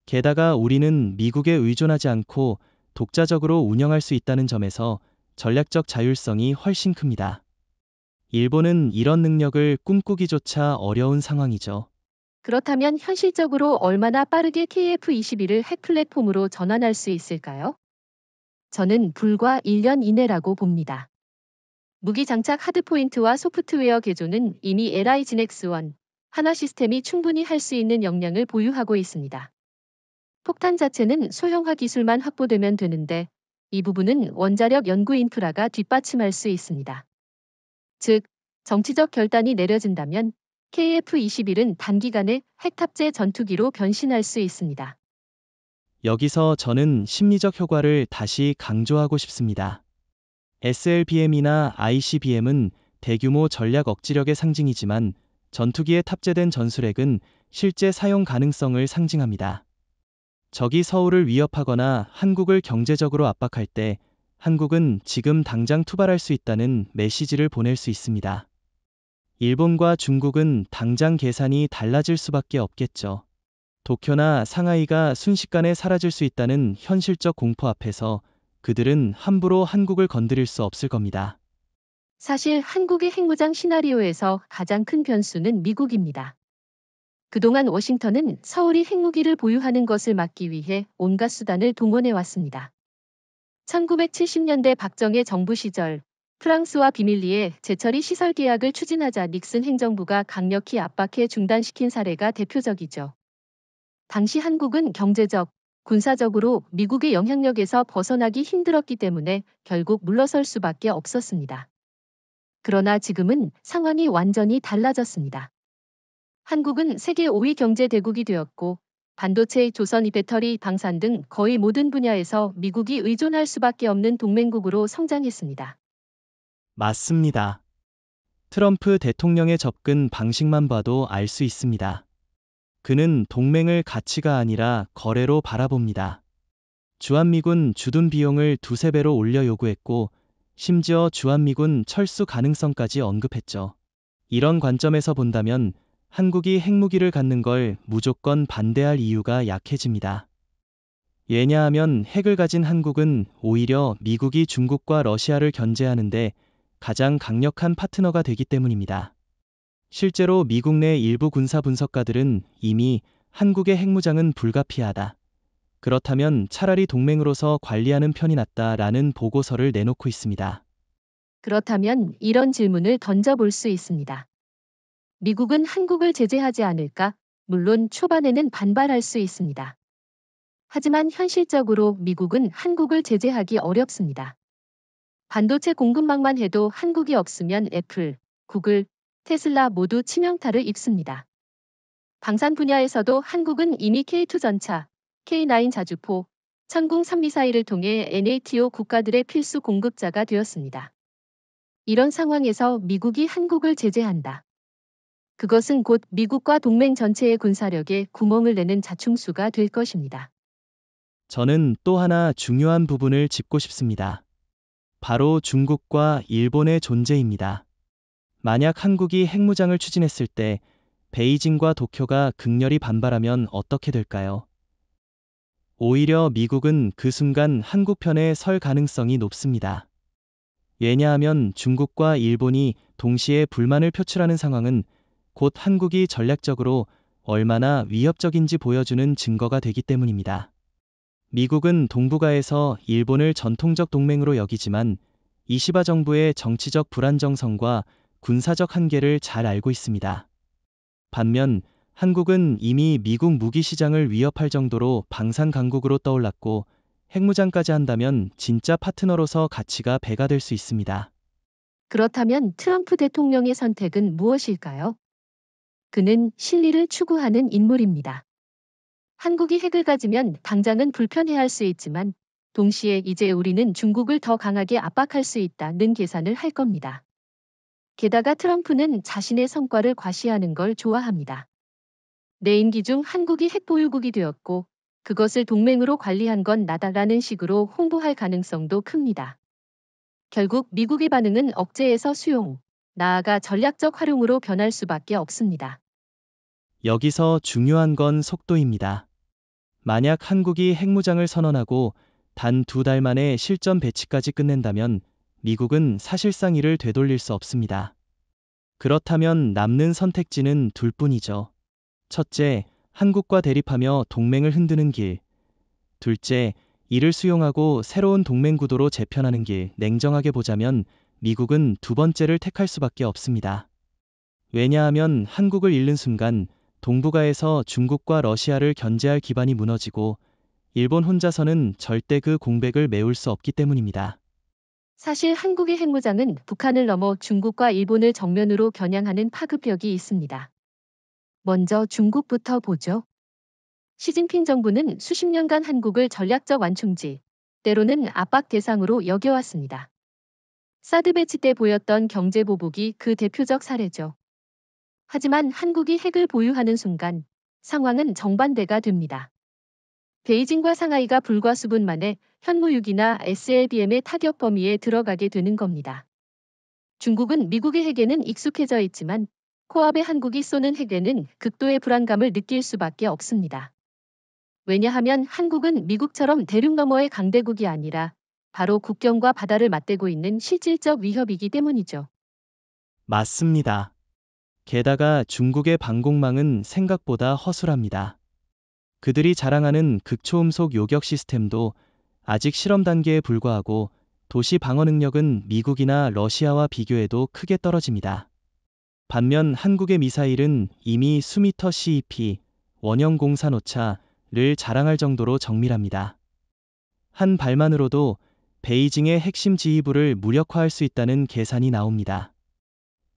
게다가 우리는 미국에 의존하지 않고 독자적으로 운영할 수 있다는 점에서 전략적 자율성이 훨씬 큽니다. 일본은 이런 능력을 꿈꾸기조차 어려운 상황이죠. 그렇다면 현실적으로 얼마나 빠르게 KF-21을 핵 플랫폼으로 전환할 수 있을까요? 저는 불과 1년 이내라고 봅니다. 무기 장착 하드포인트와 소프트웨어 개조는 이미 LI-GINX-1, 하나 시스템이 충분히 할 수 있는 역량을 보유하고 있습니다. 폭탄 자체는 소형화 기술만 확보되면 되는데 이 부분은 원자력 연구 인프라가 뒷받침할 수 있습니다. 즉, 정치적 결단이 내려진다면 KF-21은 단기간에 핵탑재 전투기로 변신할 수 있습니다. 여기서 저는 심리적 효과를 다시 강조하고 싶습니다. SLBM이나 ICBM은 대규모 전략 억지력의 상징이지만 전투기에 탑재된 전술핵은 실제 사용 가능성을 상징합니다. 적이 서울을 위협하거나 한국을 경제적으로 압박할 때 한국은 지금 당장 투발할 수 있다는 메시지를 보낼 수 있습니다. 일본과 중국은 당장 계산이 달라질 수밖에 없겠죠. 도쿄나 상하이가 순식간에 사라질 수 있다는 현실적 공포 앞에서 그들은 함부로 한국을 건드릴 수 없을 겁니다. 사실 한국의 핵무장 시나리오에서 가장 큰 변수는 미국입니다. 그동안 워싱턴은 서울이 핵무기를 보유하는 것을 막기 위해 온갖 수단을 동원해 왔습니다. 1970년대 박정희 정부 시절 프랑스와 비밀리에 재처리 시설 계약을 추진하자 닉슨 행정부가 강력히 압박해 중단시킨 사례가 대표적이죠. 당시 한국은 경제적, 군사적으로 미국의 영향력에서 벗어나기 힘들었기 때문에 결국 물러설 수밖에 없었습니다. 그러나 지금은 상황이 완전히 달라졌습니다. 한국은 세계 5위 경제 대국이 되었고 반도체, 조선, 배터리, 방산 등 거의 모든 분야에서 미국이 의존할 수밖에 없는 동맹국으로 성장했습니다. 맞습니다. 트럼프 대통령의 접근 방식만 봐도 알 수 있습니다. 그는 동맹을 가치가 아니라 거래로 바라봅니다. 주한미군 주둔 비용을 두세 배로 올려 요구했고 심지어 주한미군 철수 가능성까지 언급했죠. 이런 관점에서 본다면 한국이 핵무기를 갖는 걸 무조건 반대할 이유가 약해집니다. 왜냐하면 핵을 가진 한국은 오히려 미국이 중국과 러시아를 견제하는데 가장 강력한 파트너가 되기 때문입니다. 실제로 미국 내 일부 군사 분석가들은 이미 한국의 핵무장은 불가피하다. 그렇다면 차라리 동맹으로서 관리하는 편이 낫다라는 보고서를 내놓고 있습니다. 그렇다면 이런 질문을 던져볼 수 있습니다. 미국은 한국을 제재하지 않을까? 물론 초반에는 반발할 수 있습니다. 하지만 현실적으로 미국은 한국을 제재하기 어렵습니다. 반도체 공급망만 해도 한국이 없으면 애플, 구글, 테슬라 모두 치명타를 입습니다. 방산 분야에서도 한국은 이미 K2 전차, K9 자주포, 천궁3 미사일을 통해 NATO 국가들의 필수 공급자가 되었습니다. 이런 상황에서 미국이 한국을 제재한다. 그것은 곧 미국과 동맹 전체의 군사력에 구멍을 내는 자충수가 될 것입니다. 저는 또 하나 중요한 부분을 짚고 싶습니다. 바로 중국과 일본의 존재입니다. 만약 한국이 핵무장을 추진했을 때 베이징과 도쿄가 극렬히 반발하면 어떻게 될까요? 오히려 미국은 그 순간 한국 편에 설 가능성이 높습니다. 왜냐하면 중국과 일본이 동시에 불만을 표출하는 상황은 곧 한국이 전략적으로 얼마나 위협적인지 보여주는 증거가 되기 때문입니다. 미국은 동북아에서 일본을 전통적 동맹으로 여기지만 이시바 정부의 정치적 불안정성과 군사적 한계를 잘 알고 있습니다. 반면 한국은 이미 미국 무기 시장을 위협할 정도로 방산 강국으로 떠올랐고 핵무장까지 한다면 진짜 파트너로서 가치가 배가 될 수 있습니다. 그렇다면 트럼프 대통령의 선택은 무엇일까요? 그는 실리를 추구하는 인물입니다. 한국이 핵을 가지면 당장은 불편해할 수 있지만 동시에 이제 우리는 중국을 더 강하게 압박할 수 있다는 계산을 할 겁니다. 게다가 트럼프는 자신의 성과를 과시하는 걸 좋아합니다. 내 임기 중 한국이 핵 보유국이 되었고 그것을 동맹으로 관리한 건 나다라는 식으로 홍보할 가능성도 큽니다. 결국 미국의 반응은 억제에서 수용, 나아가 전략적 활용으로 변할 수밖에 없습니다. 여기서 중요한 건 속도입니다. 만약 한국이 핵무장을 선언하고 단 2달 만에 실전 배치까지 끝낸다면 미국은 사실상 이를 되돌릴 수 없습니다. 그렇다면 남는 선택지는 둘뿐이죠. 첫째, 한국과 대립하며 동맹을 흔드는 길. 둘째, 이를 수용하고 새로운 동맹 구도로 재편하는 길, 냉정하게 보자면 미국은 두 번째를 택할 수밖에 없습니다. 왜냐하면 한국을 잃는 순간 동북아에서 중국과 러시아를 견제할 기반이 무너지고 일본 혼자서는 절대 그 공백을 메울 수 없기 때문입니다. 사실 한국의 핵무장은 북한을 넘어 중국과 일본을 정면으로 겨냥하는 파급력이 있습니다. 먼저 중국부터 보죠. 시진핑 정부는 수십 년간 한국을 전략적 완충지, 때로는 압박 대상으로 여겨왔습니다. 사드 배치 때 보였던 경제 보복이 그 대표적 사례죠. 하지만 한국이 핵을 보유하는 순간 상황은 정반대가 됩니다. 베이징과 상하이가 불과 수분 만에 현무유기나 SLBM의 타격 범위에 들어가게 되는 겁니다. 중국은 미국의 핵에는 익숙해져 있지만 코앞에 한국이 쏘는 핵에는 극도의 불안감을 느낄 수밖에 없습니다. 왜냐하면 한국은 미국처럼 대륙 너머의 강대국이 아니라 바로 국경과 바다를 맞대고 있는 실질적 위협이기 때문이죠. 맞습니다. 게다가 중국의 방공망은 생각보다 허술합니다. 그들이 자랑하는 극초음속 요격 시스템도 아직 실험 단계에 불과하고 도시 방어 능력은 미국이나 러시아와 비교해도 크게 떨어집니다. 반면 한국의 미사일은 이미 수미터 CEP, 원형 공산 오차를 자랑할 정도로 정밀합니다. 한 발만으로도 베이징의 핵심 지휘부를 무력화할 수 있다는 계산이 나옵니다.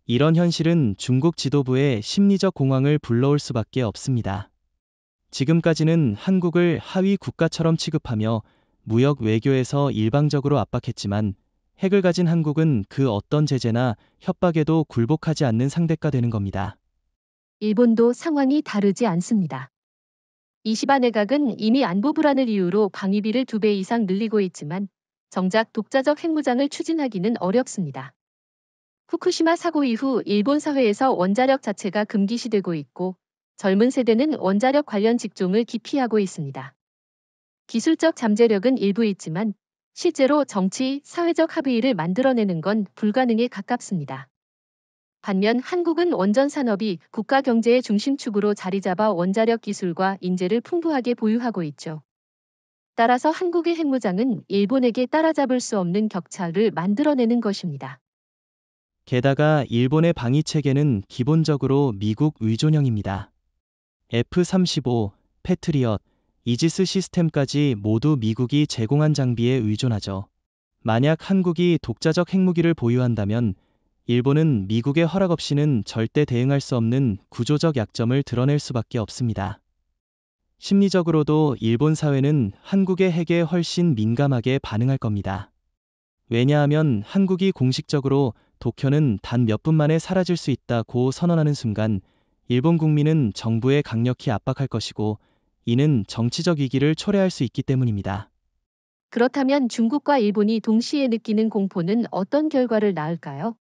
이런 현실은 중국 지도부의 심리적 공황을 불러올 수밖에 없습니다. 지금까지는 한국을 하위 국가처럼 취급하며 무역 외교에서 일방적으로 압박했지만 핵을 가진 한국은 그 어떤 제재나 협박에도 굴복하지 않는 상대가 되는 겁니다. 일본도 상황이 다르지 않습니다. 이시바 내각은 이미 안보 불안을 이유로 방위비를 2배 이상 늘리고 있지만 정작 독자적 핵무장을 추진하기는 어렵습니다. 후쿠시마 사고 이후 일본 사회에서 원자력 자체가 금기시되고 있고 젊은 세대는 원자력 관련 직종을 기피하고 있습니다. 기술적 잠재력은 일부 있지만 실제로 정치, 사회적 합의를 만들어내는 건 불가능에 가깝습니다. 반면 한국은 원전 산업이 국가 경제의 중심축으로 자리 잡아 원자력 기술과 인재를 풍부하게 보유하고 있죠. 따라서 한국의 핵무장은 일본에게 따라잡을 수 없는 격차를 만들어내는 것입니다. 게다가 일본의 방위 체계는 기본적으로 미국 의존형입니다. F-35, 패트리엇, 이지스 시스템까지 모두 미국이 제공한 장비에 의존하죠. 만약 한국이 독자적 핵무기를 보유한다면 일본은 미국의 허락 없이는 절대 대응할 수 없는 구조적 약점을 드러낼 수밖에 없습니다. 심리적으로도 일본 사회는 한국의 핵에 훨씬 민감하게 반응할 겁니다. 왜냐하면 한국이 공식적으로 독혀는 단 몇 분 만에 사라질 수 있다고 선언하는 순간 일본 국민은 정부에 강력히 압박할 것이고 이는 정치적 위기를 초래할 수 있기 때문입니다. 그렇다면 중국과 일본이 동시에 느끼는 공포는 어떤 결과를 낳을까요?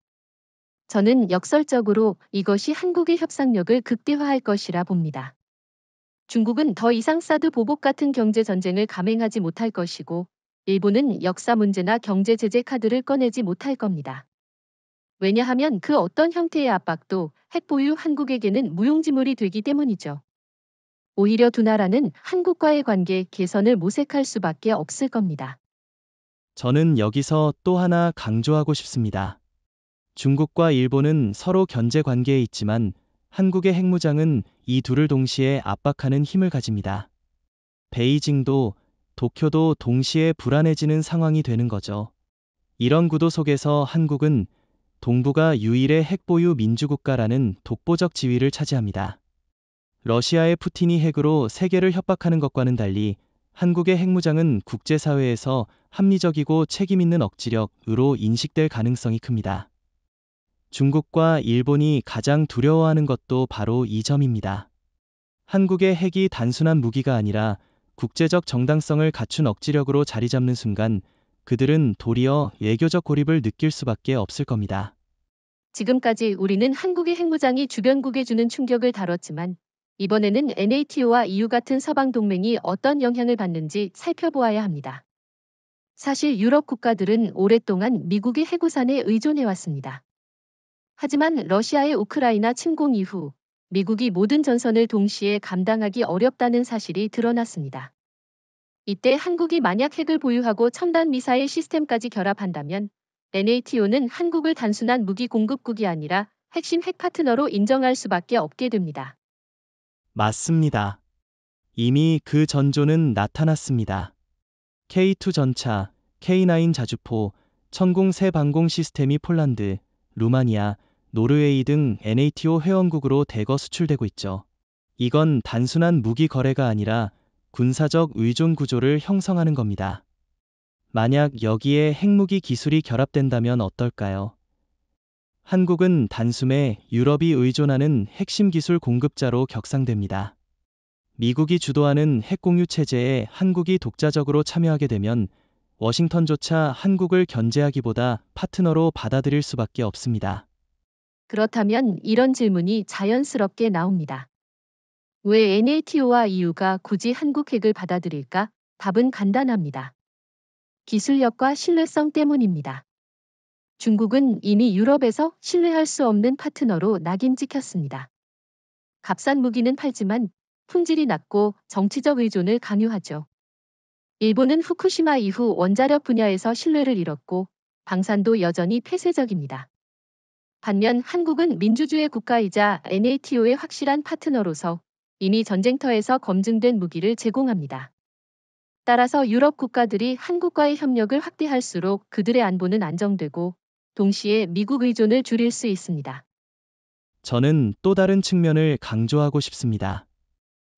저는 역설적으로 이것이 한국의 협상력을 극대화할 것이라 봅니다. 중국은 더 이상 사드 보복 같은 경제 전쟁을 감행하지 못할 것이고 일본은 역사 문제나 경제 제재 카드를 꺼내지 못할 겁니다. 왜냐하면 그 어떤 형태의 압박도 핵 보유 한국에게는 무용지물이 되기 때문이죠. 오히려 두 나라는 한국과의 관계 개선을 모색할 수밖에 없을 겁니다. 저는 여기서 또 하나 강조하고 싶습니다. 중국과 일본은 서로 견제 관계에 있지만 한국의 핵무장은 이 둘을 동시에 압박하는 힘을 가집니다. 베이징도 도쿄도 동시에 불안해지는 상황이 되는 거죠. 이런 구도 속에서 한국은 동북아 유일의 핵보유 민주국가라는 독보적 지위를 차지합니다. 러시아의 푸틴이 핵으로 세계를 협박하는 것과는 달리 한국의 핵무장은 국제사회에서 합리적이고 책임있는 억지력으로 인식될 가능성이 큽니다. 중국과 일본이 가장 두려워하는 것도 바로 이 점입니다. 한국의 핵이 단순한 무기가 아니라 국제적 정당성을 갖춘 억지력으로 자리 잡는 순간 그들은 도리어 외교적 고립을 느낄 수밖에 없을 겁니다. 지금까지 우리는 한국의 핵무장이 주변국에 주는 충격을 다뤘지만 이번에는 NATO와 EU 같은 서방 동맹이 어떤 영향을 받는지 살펴보아야 합니다. 사실 유럽 국가들은 오랫동안 미국의 핵우산에 의존해왔습니다. 하지만 러시아의 우크라이나 침공 이후 미국이 모든 전선을 동시에 감당하기 어렵다는 사실이 드러났습니다. 이때 한국이 만약 핵을 보유하고 첨단 미사일 시스템까지 결합한다면 NATO는 한국을 단순한 무기 공급국이 아니라 핵심 핵 파트너로 인정할 수밖에 없게 됩니다. 맞습니다. 이미 그 전조는 나타났습니다. K2 전차, K9 자주포, 천공 새 방공 시스템이 폴란드, 루마니아, 노르웨이 등 NATO 회원국으로 대거 수출되고 있죠. 이건 단순한 무기 거래가 아니라 군사적 의존 구조를 형성하는 겁니다. 만약 여기에 핵무기 기술이 결합된다면 어떨까요? 한국은 단숨에 유럽이 의존하는 핵심 기술 공급자로 격상됩니다. 미국이 주도하는 핵공유 체제에 한국이 독자적으로 참여하게 되면 워싱턴조차 한국을 견제하기보다 파트너로 받아들일 수밖에 없습니다. 그렇다면 이런 질문이 자연스럽게 나옵니다. 왜 NATO와 EU가 굳이 한국 핵을 받아들일까? 답은 간단합니다. 기술력과 신뢰성 때문입니다. 중국은 이미 유럽에서 신뢰할 수 없는 파트너로 낙인 찍혔습니다. 값싼 무기는 팔지만 품질이 낮고 정치적 의존을 강요하죠. 일본은 후쿠시마 이후 원자력 분야에서 신뢰를 잃었고 방산도 여전히 폐쇄적입니다. 반면 한국은 민주주의 국가이자 NATO의 확실한 파트너로서 이미 전쟁터에서 검증된 무기를 제공합니다. 따라서 유럽 국가들이 한국과의 협력을 확대할수록 그들의 안보는 안정되고 동시에 미국 의존을 줄일 수 있습니다. 저는 또 다른 측면을 강조하고 싶습니다.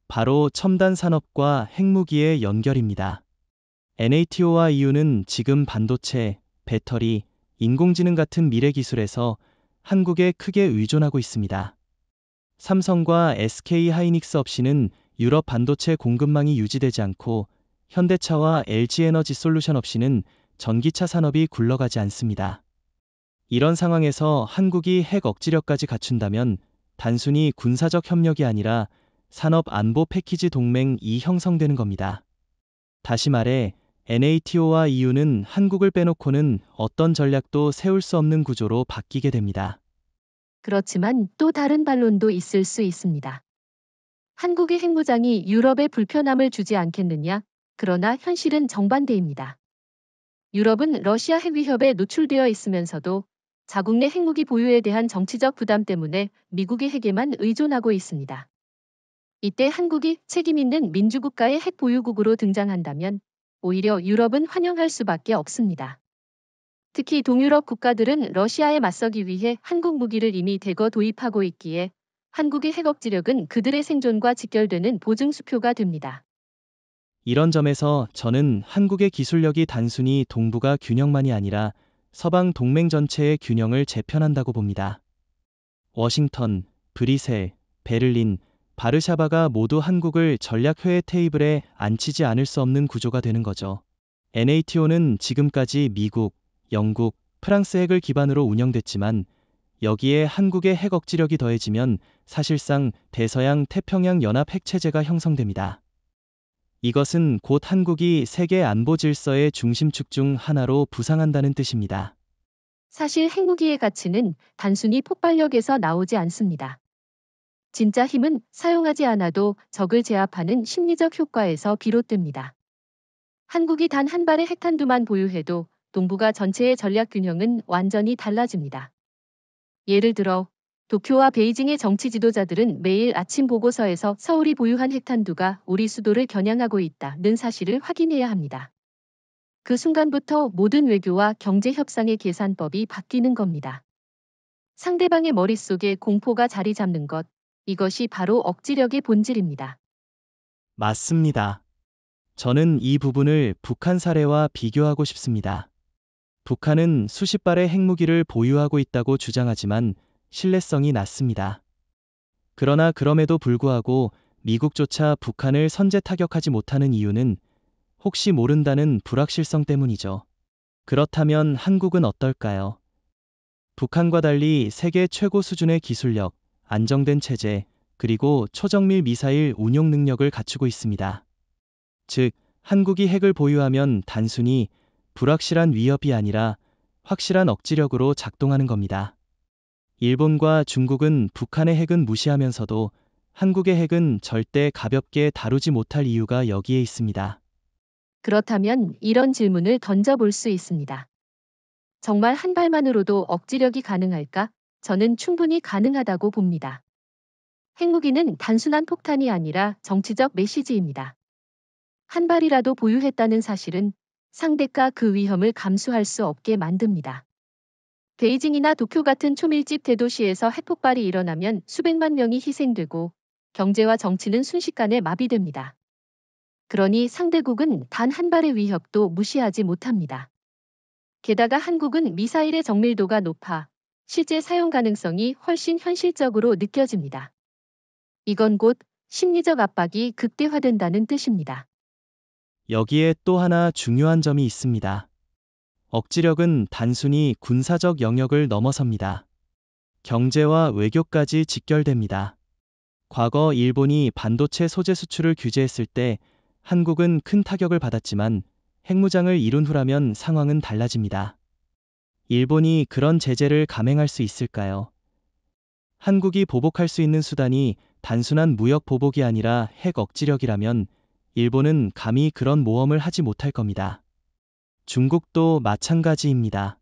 바로 첨단 산업과 핵무기의 연결입니다. NATO와 EU는 지금 반도체, 배터리, 인공지능 같은 미래 기술에서 한국에 크게 의존하고 있습니다. 삼성과 SK 하이닉스 없이는 유럽 반도체 공급망이 유지되지 않고 현대차와 LG 에너지 솔루션 없이는 전기차 산업이 굴러가지 않습니다. 이런 상황에서 한국이 핵 억지력까지 갖춘다면 단순히 군사적 협력이 아니라 산업 안보 패키지 동맹이 형성되는 겁니다. 다시 말해 NATO와 EU는 한국을 빼놓고는 어떤 전략도 세울 수 없는 구조로 바뀌게 됩니다. 그렇지만 또 다른 반론도 있을 수 있습니다. 한국의 핵무장이 유럽에 불편함을 주지 않겠느냐? 그러나 현실은 정반대입니다. 유럽은 러시아 핵 위협에 노출되어 있으면서도 자국 내 핵무기 보유에 대한 정치적 부담 때문에 미국의 핵에만 의존하고 있습니다. 이때 한국이 책임 있는 민주국가의 핵 보유국으로 등장한다면 오히려 유럽은 환영할 수밖에 없습니다. 특히 동유럽 국가들은 러시아에 맞서기 위해 한국 무기를 이미 대거 도입하고 있기에 한국의 핵 억지력은 그들의 생존과 직결되는 보증수표가 됩니다. 이런 점에서 저는 한국의 기술력이 단순히 동북아 균형만이 아니라 서방 동맹 전체의 균형을 재편한다고 봅니다. 워싱턴, 브뤼셀, 베를린, 바르샤바가 모두 한국을 전략회의 테이블에 앉히지 않을 수 없는 구조가 되는 거죠. NATO는 지금까지 미국, 영국, 프랑스 핵을 기반으로 운영됐지만 여기에 한국의 핵 억지력이 더해지면 사실상 대서양 태평양 연합 핵체제가 형성됩니다. 이것은 곧 한국이 세계 안보 질서의 중심축 중 하나로 부상한다는 뜻입니다. 사실 핵무기의 가치는 단순히 폭발력에서 나오지 않습니다. 진짜 힘은 사용하지 않아도 적을 제압하는 심리적 효과에서 비롯됩니다. 한국이 단 한 발의 핵탄두만 보유해도 동북아 전체의 전략 균형은 완전히 달라집니다. 예를 들어 도쿄와 베이징의 정치 지도자들은 매일 아침 보고서에서 서울이 보유한 핵탄두가 우리 수도를 겨냥하고 있다는 사실을 확인해야 합니다. 그 순간부터 모든 외교와 경제 협상의 계산법이 바뀌는 겁니다. 상대방의 머릿속에 공포가 자리 잡는 것, 이것이 바로 억지력의 본질입니다. 맞습니다. 저는 이 부분을 북한 사례와 비교하고 싶습니다. 북한은 수십 발의 핵무기를 보유하고 있다고 주장하지만 신뢰성이 낮습니다. 그러나 그럼에도 불구하고 미국조차 북한을 선제 타격하지 못하는 이유는 혹시 모른다는 불확실성 때문이죠. 그렇다면 한국은 어떨까요? 북한과 달리 세계 최고 수준의 기술력, 안정된 체제, 그리고 초정밀 미사일 운용 능력을 갖추고 있습니다. 즉, 한국이 핵을 보유하면 단순히 불확실한 위협이 아니라 확실한 억지력으로 작동하는 겁니다. 일본과 중국은 북한의 핵은 무시하면서도 한국의 핵은 절대 가볍게 다루지 못할 이유가 여기에 있습니다. 그렇다면 이런 질문을 던져볼 수 있습니다. 정말 한 발만으로도 억지력이 가능할까? 저는 충분히 가능하다고 봅니다. 핵무기는 단순한 폭탄이 아니라 정치적 메시지입니다. 한 발이라도 보유했다는 사실은 상대가 그 위험을 감수할 수 없게 만듭니다. 베이징이나 도쿄 같은 초밀집 대도시에서 핵폭발이 일어나면 수백만 명이 희생되고 경제와 정치는 순식간에 마비됩니다. 그러니 상대국은 단 한 발의 위협도 무시하지 못합니다. 게다가 한국은 미사일의 정밀도가 높아 실제 사용 가능성이 훨씬 현실적으로 느껴집니다. 이건 곧 심리적 압박이 극대화된다는 뜻입니다. 여기에 또 하나 중요한 점이 있습니다. 억지력은 단순히 군사적 영역을 넘어섭니다. 경제와 외교까지 직결됩니다. 과거 일본이 반도체 소재 수출을 규제했을 때 한국은 큰 타격을 받았지만 핵무장을 이룬 후라면 상황은 달라집니다. 일본이 그런 제재를 감행할 수 있을까요? 한국이 보복할 수 있는 수단이 단순한 무역 보복이 아니라 핵 억지력이라면 일본은 감히 그런 모험을 하지 못할 겁니다. 중국도 마찬가지입니다.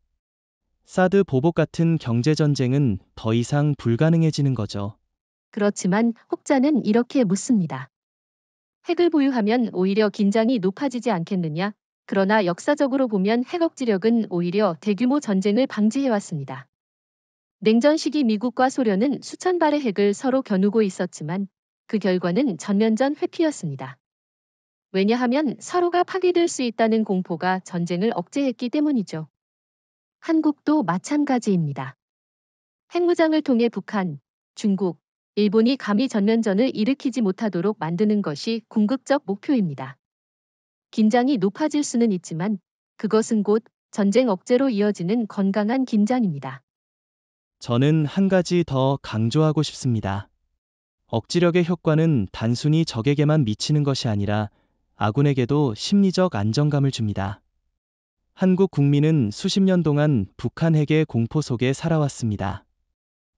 사드 보복 같은 경제전쟁은 더 이상 불가능해지는 거죠. 그렇지만 혹자는 이렇게 묻습니다. 핵을 보유하면 오히려 긴장이 높아지지 않겠느냐? 그러나 역사적으로 보면 핵 억지력은 오히려 대규모 전쟁을 방지해왔습니다. 냉전 시기 미국과 소련은 수천 발의 핵을 서로 겨누고 있었지만 그 결과는 전면전 회피였습니다. 왜냐하면 서로가 파괴될 수 있다는 공포가 전쟁을 억제했기 때문이죠. 한국도 마찬가지입니다. 핵무장을 통해 북한, 중국, 일본이 감히 전면전을 일으키지 못하도록 만드는 것이 궁극적 목표입니다. 긴장이 높아질 수는 있지만 그것은 곧 전쟁 억제로 이어지는 건강한 긴장입니다. 저는 한 가지 더 강조하고 싶습니다. 억지력의 효과는 단순히 적에게만 미치는 것이 아니라 아군에게도 심리적 안정감을 줍니다. 한국 국민은 수십 년 동안 북한 핵의 공포 속에 살아왔습니다.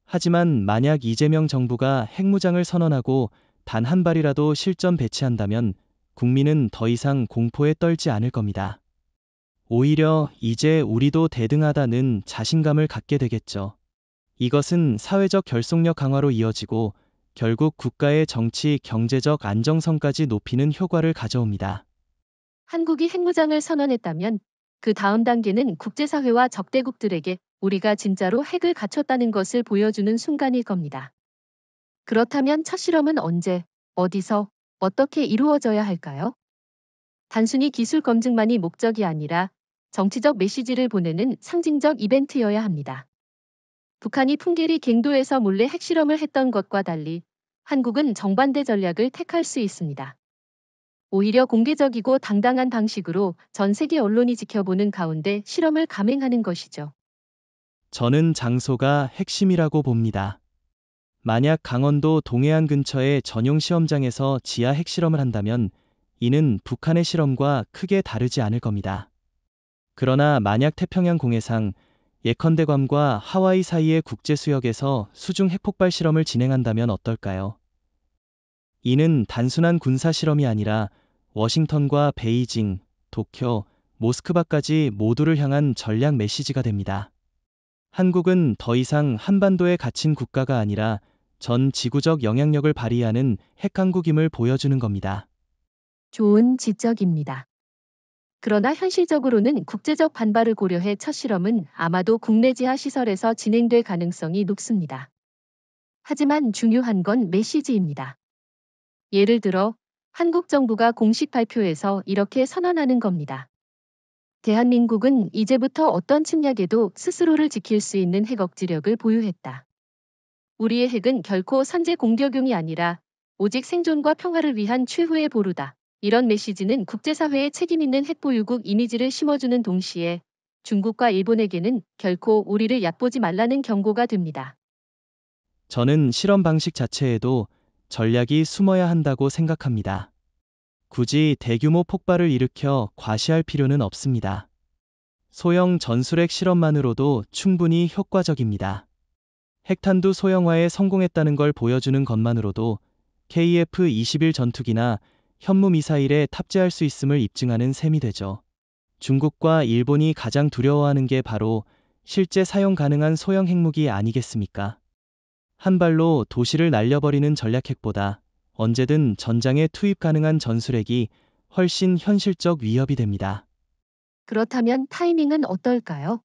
하지만 만약 이재명 정부가 핵무장을 선언하고 단 한 발이라도 실전 배치한다면 국민은 더 이상 공포에 떨지 않을 겁니다. 오히려 이제 우리도 대등하다는 자신감을 갖게 되겠죠. 이것은 사회적 결속력 강화로 이어지고 결국 국가의 정치, 경제적 안정성까지 높이는 효과를 가져옵니다. 한국이 핵무장을 선언했다면 그 다음 단계는 국제사회와 적대국들에게 우리가 진짜로 핵을 갖췄다는 것을 보여주는 순간일 겁니다. 그렇다면 첫 실험은 언제, 어디서, 어떻게 이루어져야 할까요? 단순히 기술 검증만이 목적이 아니라 정치적 메시지를 보내는 상징적 이벤트여야 합니다. 북한이 풍계리 갱도에서 몰래 핵실험을 했던 것과 달리 한국은 정반대 전략을 택할 수 있습니다. 오히려 공개적이고 당당한 방식으로 전 세계 언론이 지켜보는 가운데 실험을 감행하는 것이죠. 저는 장소가 핵심이라고 봅니다. 만약 강원도 동해안 근처의 전용 시험장에서 지하 핵실험을 한다면 이는 북한의 실험과 크게 다르지 않을 겁니다. 그러나 만약 태평양 공해상 예컨대 괌과 하와이 사이의 국제수역에서 수중 핵폭발 실험을 진행한다면 어떨까요? 이는 단순한 군사 실험이 아니라 워싱턴과 베이징, 도쿄, 모스크바까지 모두를 향한 전략 메시지가 됩니다. 한국은 더 이상 한반도에 갇힌 국가가 아니라 전 지구적 영향력을 발휘하는 핵강국임을 보여주는 겁니다. 좋은 지적입니다. 그러나 현실적으로는 국제적 반발을 고려해 첫 실험은 아마도 국내 지하 시설에서 진행될 가능성이 높습니다. 하지만 중요한 건 메시지입니다. 예를 들어 한국 정부가 공식 발표에서 이렇게 선언하는 겁니다. 대한민국은 이제부터 어떤 침략에도 스스로를 지킬 수 있는 핵 억지력을 보유했다. 우리의 핵은 결코 선제 공격용이 아니라 오직 생존과 평화를 위한 최후의 보루다. 이런 메시지는 국제사회에 책임있는 핵보유국 이미지를 심어주는 동시에 중국과 일본에게는 결코 우리를 얕보지 말라는 경고가 됩니다. 저는 실험 방식 자체에도 전략이 숨어야 한다고 생각합니다. 굳이 대규모 폭발을 일으켜 과시할 필요는 없습니다. 소형 전술핵 실험만으로도 충분히 효과적입니다. 핵탄두 소형화에 성공했다는 걸 보여주는 것만으로도 KF-21 전투기나 현무 미사일에 탑재할 수 있음을 입증하는 셈이 되죠. 중국과 일본이 가장 두려워하는 게 바로 실제 사용 가능한 소형 핵무기 아니겠습니까? 한 발로 도시를 날려버리는 전략핵보다 언제든 전장에 투입 가능한 전술핵이 훨씬 현실적 위협이 됩니다. 그렇다면 타이밍은 어떨까요?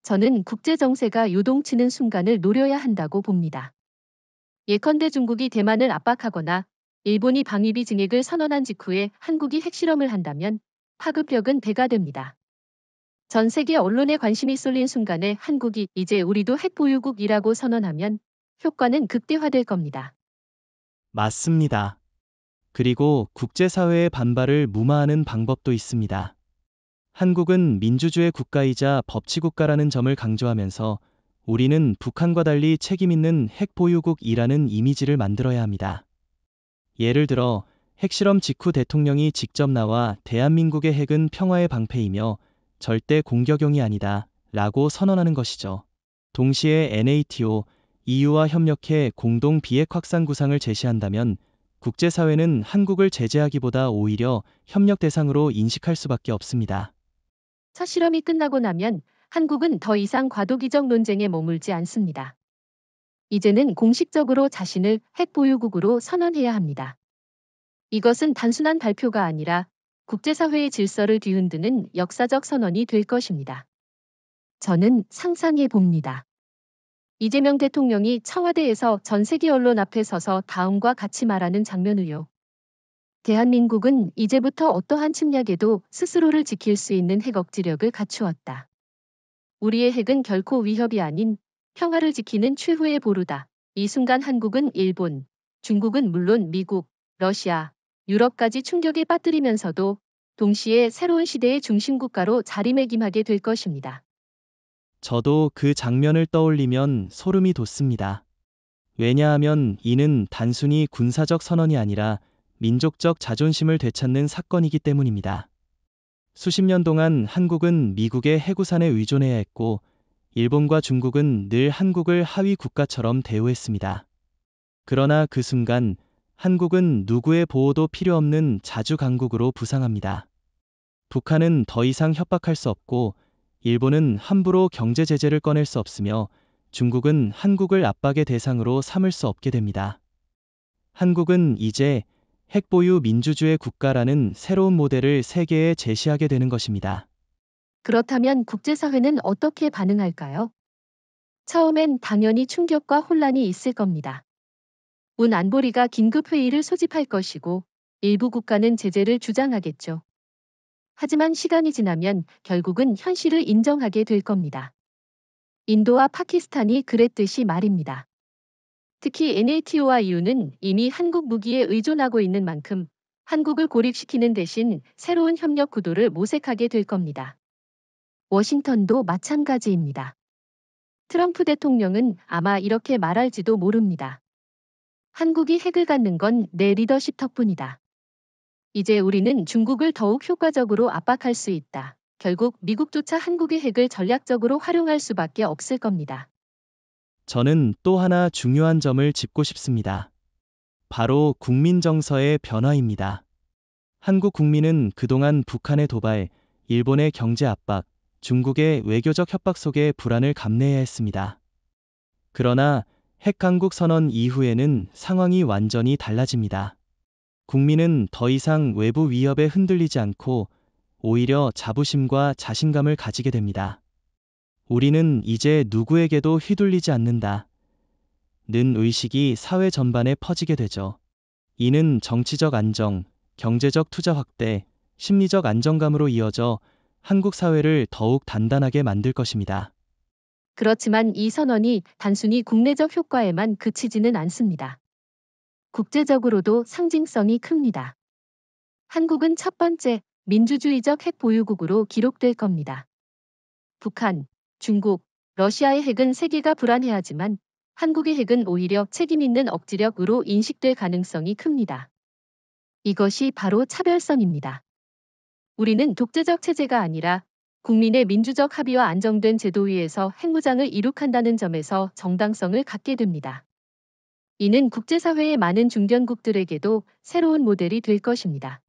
저는 국제 정세가 요동치는 순간을 노려야 한다고 봅니다. 예컨대 중국이 대만을 압박하거나 일본이 방위비 증액을 선언한 직후에 한국이 핵실험을 한다면 파급력은 배가 됩니다. 전 세계 언론에 관심이 쏠린 순간에 한국이 이제 우리도 핵보유국이라고 선언하면 효과는 극대화될 겁니다. 맞습니다. 그리고 국제사회의 반발을 무마하는 방법도 있습니다. 한국은 민주주의 국가이자 법치국가라는 점을 강조하면서 우리는 북한과 달리 책임있는 핵보유국이라는 이미지를 만들어야 합니다. 예를 들어 핵실험 직후 대통령이 직접 나와 대한민국의 핵은 평화의 방패이며 절대 공격용이 아니다 라고 선언하는 것이죠. 동시에 NATO, EU와 협력해 공동 비핵 확산 구상을 제시한다면 국제사회는 한국을 제재하기보다 오히려 협력 대상으로 인식할 수밖에 없습니다. 첫 실험이 끝나고 나면 한국은 더 이상 과도기적 논쟁에 머물지 않습니다. 이제는 공식적으로 자신을 핵보유국으로 선언해야 합니다. 이것은 단순한 발표가 아니라 국제사회의 질서를 뒤흔드는 역사적 선언이 될 것입니다. 저는 상상해 봅니다. 이재명 대통령이 청와대에서 전 세계 언론 앞에 서서 다음과 같이 말하는 장면을요. 대한민국은 이제부터 어떠한 침략에도 스스로를 지킬 수 있는 핵 억지력을 갖추었다. 우리의 핵은 결코 위협이 아닌 평화를 지키는 최후의 보루다. 이 순간 한국은 일본, 중국은 물론 미국, 러시아, 유럽까지 충격에 빠뜨리면서도 동시에 새로운 시대의 중심국가로 자리매김하게 될 것입니다. 저도 그 장면을 떠올리면 소름이 돋습니다. 왜냐하면 이는 단순히 군사적 선언이 아니라 민족적 자존심을 되찾는 사건이기 때문입니다. 수십 년 동안 한국은 미국의 해구산에 의존해야 했고, 일본과 중국은 늘 한국을 하위 국가처럼 대우했습니다. 그러나 그 순간 한국은 누구의 보호도 필요 없는 자주 강국으로 부상합니다. 북한은 더 이상 협박할 수 없고, 일본은 함부로 경제 제재를 꺼낼 수 없으며 중국은 한국을 압박의 대상으로 삼을 수 없게 됩니다. 한국은 이제 핵보유 민주주의 국가라는 새로운 모델을 세계에 제시하게 되는 것입니다. 그렇다면 국제사회는 어떻게 반응할까요? 처음엔 당연히 충격과 혼란이 있을 겁니다. 운 안보리가 긴급회의를 소집할 것이고 일부 국가는 제재를 주장하겠죠. 하지만 시간이 지나면 결국은 현실을 인정하게 될 겁니다. 인도와 파키스탄이 그랬듯이 말입니다. 특히 NATO와 EU는 이미 한국 무기에 의존하고 있는 만큼 한국을 고립시키는 대신 새로운 협력 구도를 모색하게 될 겁니다. 워싱턴도 마찬가지입니다. 트럼프 대통령은 아마 이렇게 말할지도 모릅니다. 한국이 핵을 갖는 건 내 리더십 덕분이다. 이제 우리는 중국을 더욱 효과적으로 압박할 수 있다. 결국 미국조차 한국의 핵을 전략적으로 활용할 수밖에 없을 겁니다. 저는 또 하나 중요한 점을 짚고 싶습니다. 바로 국민 정서의 변화입니다. 한국 국민은 그동안 북한의 도발, 일본의 경제 압박, 중국의 외교적 협박 속에 불안을 감내해야 했습니다. 그러나 핵강국 선언 이후에는 상황이 완전히 달라집니다. 국민은 더 이상 외부 위협에 흔들리지 않고 오히려 자부심과 자신감을 가지게 됩니다. 우리는 이제 누구에게도 휘둘리지 않는다. 는 의식이 사회 전반에 퍼지게 되죠. 이는 정치적 안정, 경제적 투자 확대, 심리적 안정감으로 이어져 한국 사회를 더욱 단단하게 만들 것입니다. 그렇지만 이 선언이 단순히 국내적 효과에만 그치지는 않습니다. 국제적으로도 상징성이 큽니다. 한국은 첫 번째 민주주의적 핵 보유국으로 기록될 겁니다. 북한, 중국, 러시아의 핵은 세계가 불안해하지만 한국의 핵은 오히려 책임 있는 억지력으로 인식될 가능성이 큽니다. 이것이 바로 차별성입니다. 우리는 독재적 체제가 아니라 국민의 민주적 합의와 안정된 제도 위에서 핵무장을 이룩한다는 점에서 정당성을 갖게 됩니다. 이는 국제사회의 많은 중견국들에게도 새로운 모델이 될 것입니다.